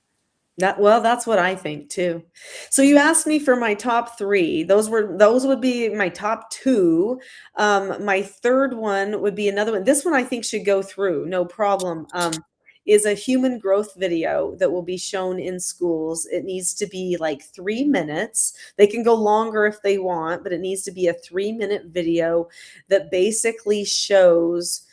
That's what I think too. So you asked me for my top 3. Those would be my top 2. My third one would be another one. This one I think should go through, no problem. Is a human growth video that will be shown in schools. It needs to be like 3 minutes. They can go longer if they want, but it needs to be a 3-minute video that basically shows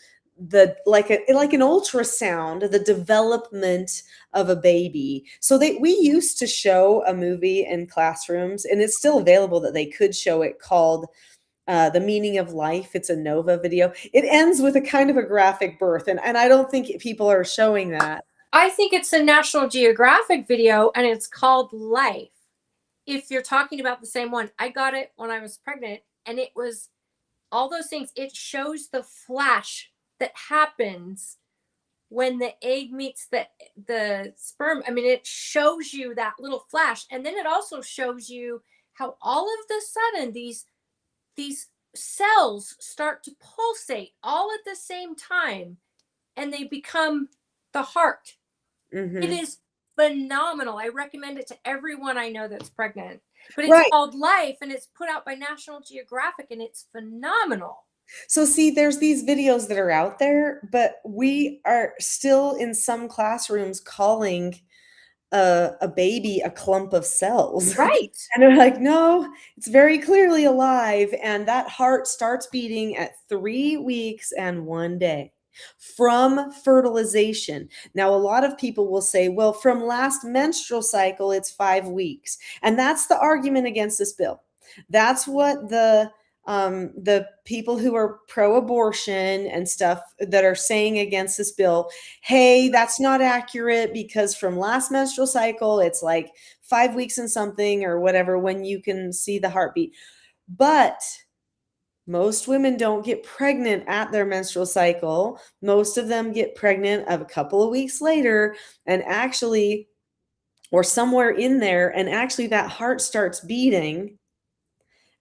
like an ultrasound, the development of a baby. So we used to show a movie in classrooms, and it's still available that they could show it, called The Meaning of Life. It's a Nova video. It ends with a kind of a graphic birth, and I don't think people are showing that. I think it's a National Geographic video, and it's called Life. If you're talking about the same one, I got it when I was pregnant, and it was all those things. It shows the flash that happens when the egg meets the sperm. I mean, it shows you that little flash, and then it also shows you how all of the sudden these cells start to pulsate all at the same time, and they become the heart. Mhm. It is phenomenal. I recommend it to everyone I know that's pregnant. But it's Right. called Life, and it's put out by National Geographic, and it's phenomenal. So see, there's these videos that are out there, but we are still in some classrooms calling a baby a clump of cells. Right. And they're like, no, it's very clearly alive. And that heart starts beating at 3 weeks and 1 day from fertilization. Now, a lot of people will say, well, from last menstrual cycle, it's 5 weeks. And that's the argument against this bill. That's what the people who are pro-abortion and stuff that are saying against this bill, hey, that's not accurate, because from last menstrual cycle, it's like 5 weeks and something or whatever when you can see the heartbeat. But most women don't get pregnant at their menstrual cycle. Most of them get pregnant a couple of weeks later, and actually, or somewhere in there, and actually that heart starts beating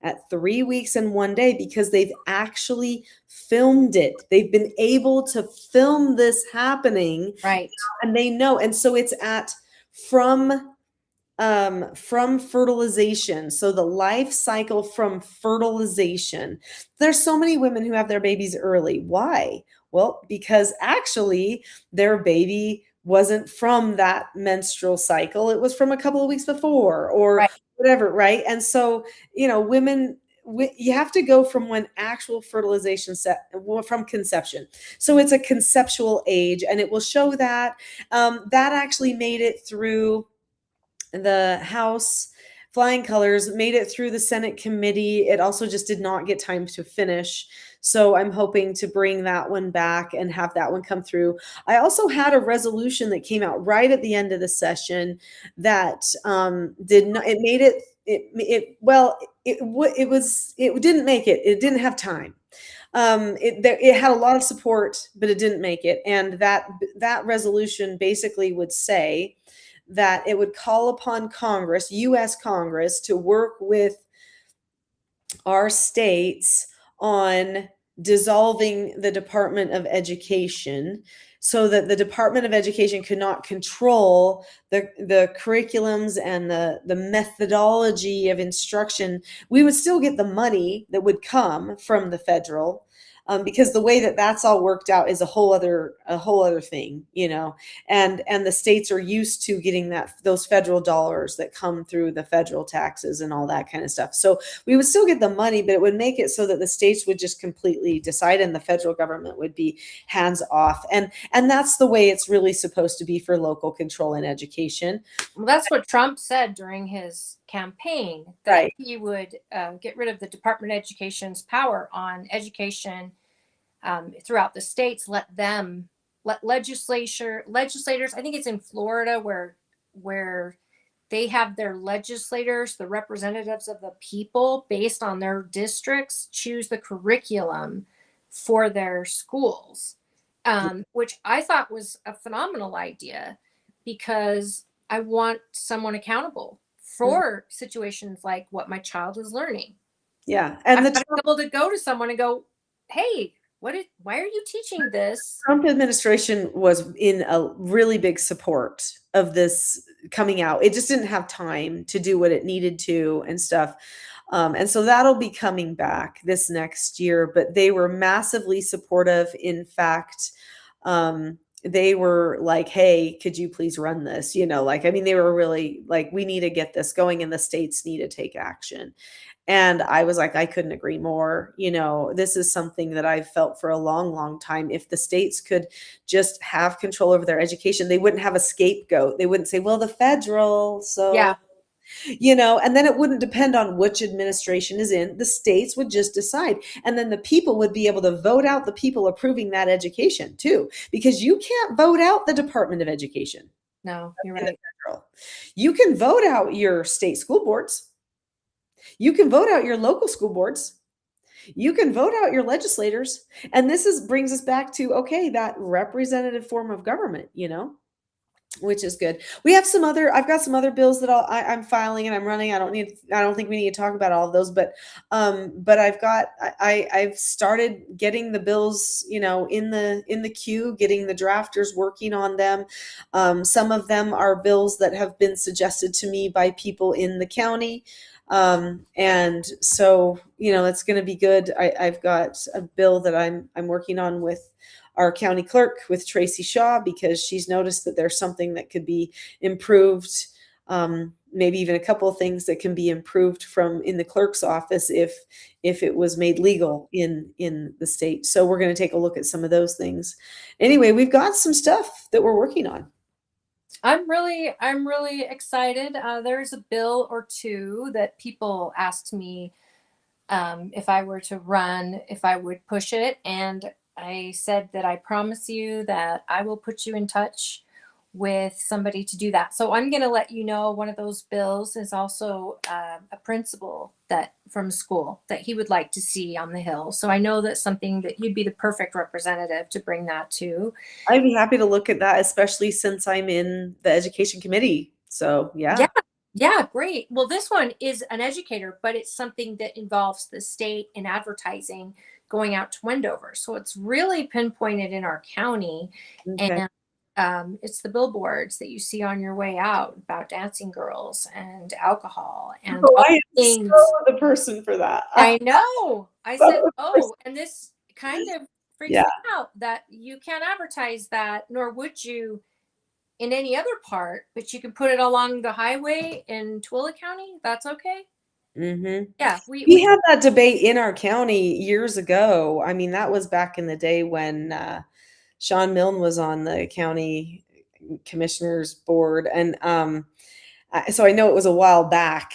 at 3 weeks and 1 day because they've actually filmed it. They've been able to film this happening. Right. And they know. And so it's from fertilization. So the life cycle from fertilization. There's so many women who have their babies early. Why? Well, because actually their baby wasn't from that menstrual cycle. It was from a couple of weeks before, or Right. whatever, right? And so, women, you have to go from when actual fertilization from conception. So it's a conceptual age, and it will show that. That actually made it through the House. Flying colors, made it through the Senate committee. It also just did not get time to finish. So I'm hoping to bring that one back and have that one come through. I also had a resolution that came out right at the end of the session that did not. It made it. It didn't make it. It didn't have time. It had a lot of support, but it didn't make it. And that resolution basically would say that it would call upon Congress, U.S. Congress, to work with our states on dissolving the Department of Education, so that the Department of Education could not control the curriculums and the methodology of instruction. We would still get the money that would come from the federal, because the way that's all worked out is a whole other thing, and the states are used to getting those federal dollars that come through the federal taxes and all that kind of stuff. So we would still get the money, but it would make it so that the states would just completely decide, and the federal government would be hands off. And that's the way it's really supposed to be for local control in education. Well, that's what Trump said during his campaign, that Right. he would get rid of the Department of Education's power on education throughout the states, let them legislators. I think it's in Florida where they have their legislators, the representatives of the people, based on their districts, choose the curriculum for their schools, which I thought was a phenomenal idea because I want someone accountable for situations like what my child is learning. Yeah. And I've the got to be able to go to someone and go, hey, why are you teaching this? Trump administration was in a really big support of this coming out. It just didn't have time to do what it needed to and stuff. And so that'll be coming back this next year, but they were massively supportive. In fact, they were like, hey, could you please run this? You know, like, I mean, they were really like, we need to get this going and the states need to take action. And I was like, I couldn't agree more. You know, this is something that I've felt for a long, long time. If the states could just have control over their education, they wouldn't have a scapegoat. They wouldn't say, well, the federal, so, Yeah. you know, and then it wouldn't depend on which administration is in. The states would just decide. And then the people would be able to vote out the people approving that education too, because you can't vote out the Department of Education. No, you're right. You can vote out your state school boards. You can vote out your local school boards. You can vote out your legislators. And this brings us back to, okay, that representative form of government, you know, which is good. I've got some other bills that I'm filing and I'm running. I don't think we need to talk about all of those, but I've started getting the bills, you know, in the queue, getting the drafters working on them. Some of them are bills that have been suggested to me by people in the county. And so, you know, it's going to be good. I've got a bill that I'm working on with our county clerk, with Tracy Shaw, because she's noticed that there's something that could be improved. Maybe even a couple of things that can be improved from in the clerk's office if it was made legal in the state. So we're going to take a look at some of those things. Anyway, we've got some stuff that we're working on. I'm really excited. There's a bill or two that people asked me if I were to run, if I would push it. And I said that I promise you that I will put you in touch with somebody to do that. So I'm going to let you know one of those bills is also a principal from school that he would like to see on the Hill. So I know that's something that you'd be the perfect representative to bring that to. I'd be happy to look at that, especially since I'm in the education committee. So yeah. Yeah, great. Well, this one is an educator, but it's something that involves the state in advertising going out to Wendover. So it's really pinpointed in our county. Okay. And it's the billboards that you see on your way out about dancing girls and alcohol and all I am things. so the person for that. I know. I said, and this kind of freaks me out that you can't advertise that, nor would you in any other part, but you can put it along the highway in Tooele County. That's okay. Mm-hmm. Yeah, we had that debate in our county years ago. I mean, that was back in the day when Sean Milne was on the county commissioners board, and so I know it was a while back.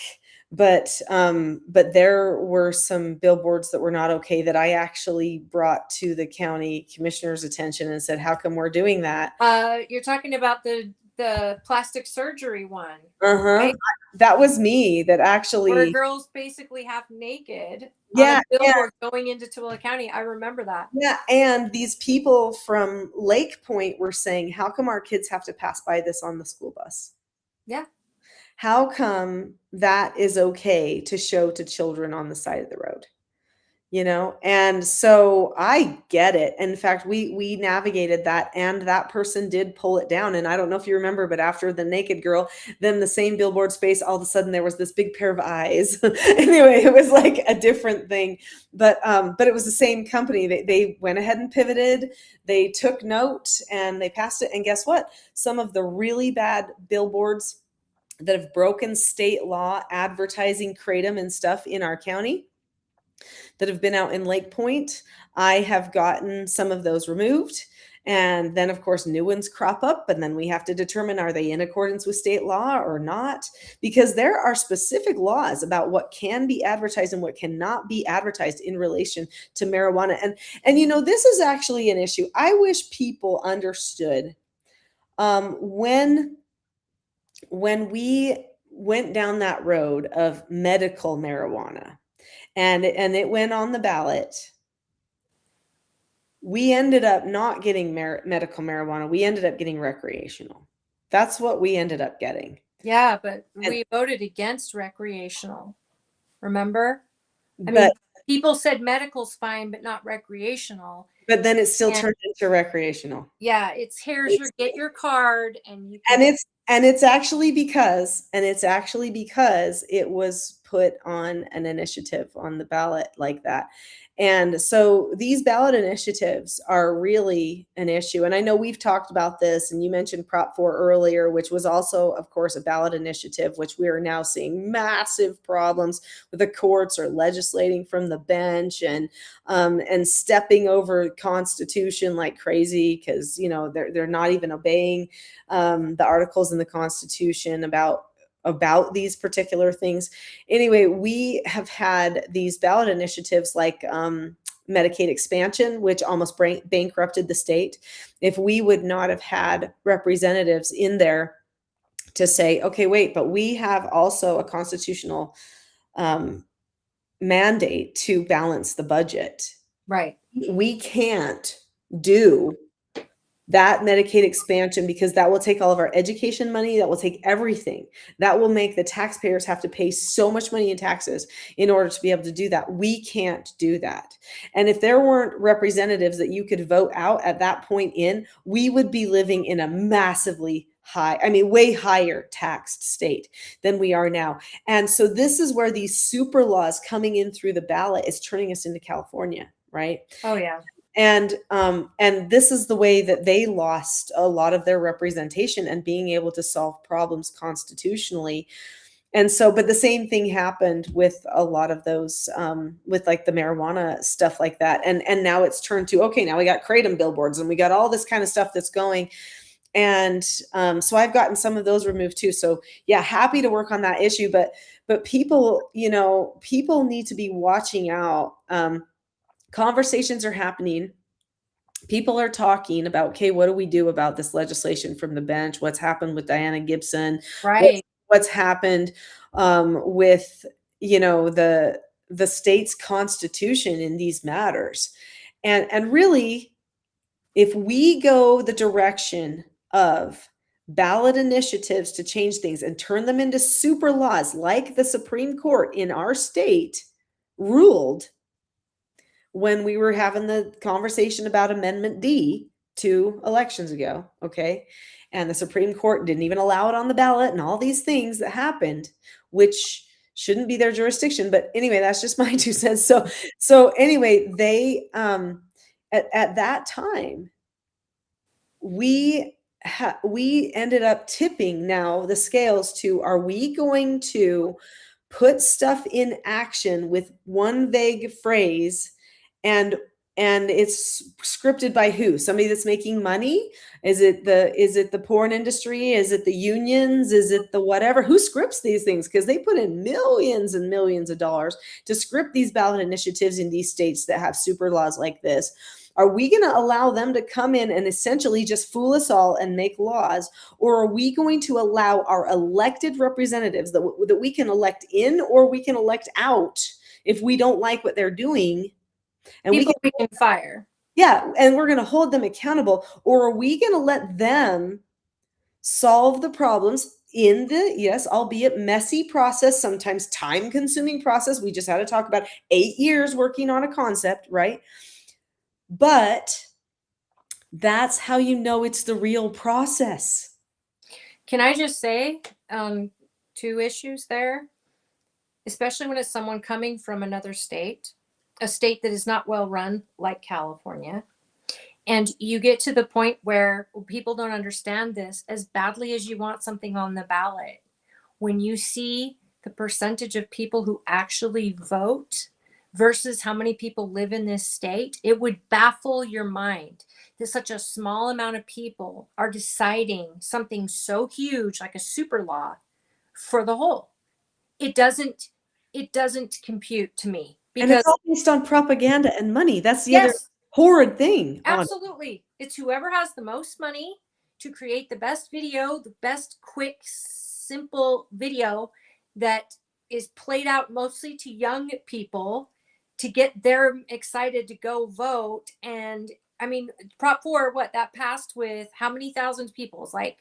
But there were some billboards that were not okay that I actually brought to the county commissioner's attention and said, "How come we're doing that?" You're talking about the plastic surgery one. Right? That was me that actually. Where girls basically half naked. Yeah, on a billboard going into Tooele County. I remember that. Yeah, and these people from Lake Point were saying, "How come our kids have to pass by this on the school bus?" Yeah. How come that is okay to show to children on the side of the road? You know, and so I get it. In fact, we navigated that, and that person did pull it down. And I don't know if you remember, but after the naked girl, then the same billboard space, all of a sudden there was this big pair of eyes. Anyway, it was like a different thing, but it was the same company. They went ahead and pivoted. They took note and they passed it. And guess what? Some of the really bad billboards that have broken state law, advertising, kratom and stuff in our county, that have been out in Lake Point, I have gotten some of those removed. And then, of course, new ones crop up, and then we have to determine, are they in accordance with state law or not? Because there are specific laws about what can be advertised and what cannot be advertised in relation to marijuana. And this is actually an issue. I wish people understood when we went down that road of medical marijuana and it went on the ballot, we ended up not getting medical marijuana. We ended up getting recreational. That's what we ended up getting. Yeah, but And- we voted against recreational. Remember? I mean, But people said medical's fine, but not recreational. but then it still And- turned into recreational. Yeah, get your card and you And can. it's actually because it was put on an initiative on the ballot like that. And so these ballot initiatives are really an issue. And I know we've talked about this, and you mentioned Prop 4 earlier, which was also, of course, a ballot initiative, which we are now seeing massive problems with. The courts are legislating from the bench and stepping over Constitution like crazy, because they're not even obeying the articles in the Constitution about these particular things. Anyway, we have had these ballot initiatives like Medicaid expansion, which almost bankrupted the state. If we would not have had representatives in there to say, okay, wait, but we have also a constitutional mandate to balance the budget. Right. We can't do that Medicaid expansion because that will take all of our education money. That will take everything. That will make the taxpayers have to pay so much money in taxes in order to be able to do that. We can't do that. And if there weren't representatives that you could vote out at that point we would be living in a massively way higher taxed state than we are now. And so this is where these super laws coming in through the ballot is turning us into California, right? Oh, yeah. And this is the way that they lost a lot of their representation and being able to solve problems constitutionally. And so, but the same thing happened with a lot of those, with like the marijuana stuff like that. And now it's turned to, okay, now we got kratom billboards and we got all this kind of stuff that's going. And so I've gotten some of those removed too. So yeah, happy to work on that issue. But people, people need to be watching out. Conversations are happening. People are talking about, okay, what do we do about this legislation from the bench? What's happened with Diana Gibson? Right. What's happened with, the state's constitution in these matters? And really, if we go the direction of ballot initiatives to change things and turn them into super laws, like the Supreme Court in our state ruled when we were having the conversation about Amendment D 2 elections ago, okay? And the Supreme Court didn't even allow it on the ballot and all these things that happened, which shouldn't be their jurisdiction. But anyway, that's just my 2 cents. So anyway, they at that time, we ended up tipping now the scales to, are we going to put stuff in action with one vague phrase and it's scripted by who? Somebody that's making money? Is it the porn industry? Is it the unions? Is it the whatever? Who scripts these things? Because they put in millions and millions of dollars to script these ballot initiatives in these states that have super laws like this. Are we going to allow them to come in and essentially just fool us all and make laws? Or are we going to allow our elected representatives that we can elect in or we can elect out if we don't like what they're doing? And we can fire. Yeah, and we're going to hold them accountable. Or are we going to let them solve the problems in the, yes, albeit messy process, sometimes time-consuming process? We just had to talk about 8 years working on a concept, right? But that's how you know it's the real process. Can I just say 2 issues there, especially when it's someone coming from another state, a state that is not well run like California. And you get to the point where people don't understand this. As badly as you want something on the ballot, when you see the percentage of people who actually vote versus how many people live in this state, it would baffle your mind that such a small amount of people are deciding something so huge like a super law for the whole. It doesn't compute to me And it's because all based on propaganda and money. That's the other yes, horrid thing on it. absolutely. It's whoever has the most money to create the best video, the best quick, simple video that is played out mostly to young people to get them excited to go vote. And I mean, Prop 4, what that passed with how many thousands people? It's like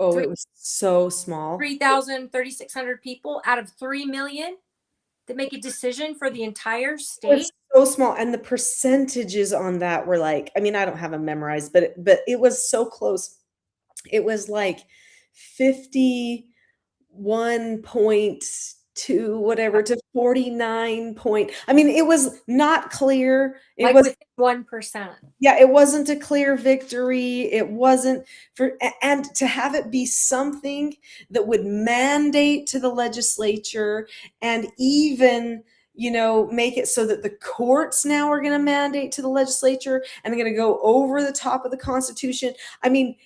Oh, it was so small. 3,000, 3,600 people out of 3 million that make a decision for the entire It state. was so small, and the percentages on that were like, I mean, I don't have them memorized, but it was so close. It was like 51.2 whatever to 49 point. I mean, it was not clear. It Like was within 1%. Yeah, it wasn't a clear victory. It wasn't and to have it be something that would mandate to the legislature and even, make it so that the courts now are going to mandate to the legislature and they're going to go over the top of the Constitution. I mean,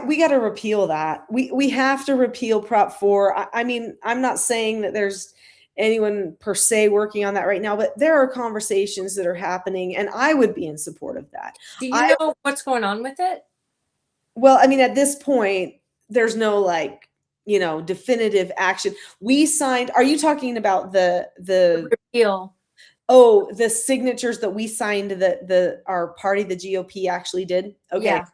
we got to repeal that. We have to repeal Prop 4. I mean, I'm not saying that there's anyone per se working on that right now, but there are conversations that are happening, and I would be in support of that. Do you know what's going on with it? Well, I mean, at this point, there's no definitive action. We signed. Are you talking about the repeal? Oh, the signatures that we signed that our party, the GOP, actually did? Okay. Yeah.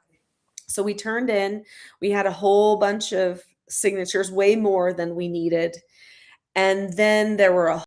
So we turned in, we had a whole bunch of signatures, way more than we needed. And then there were a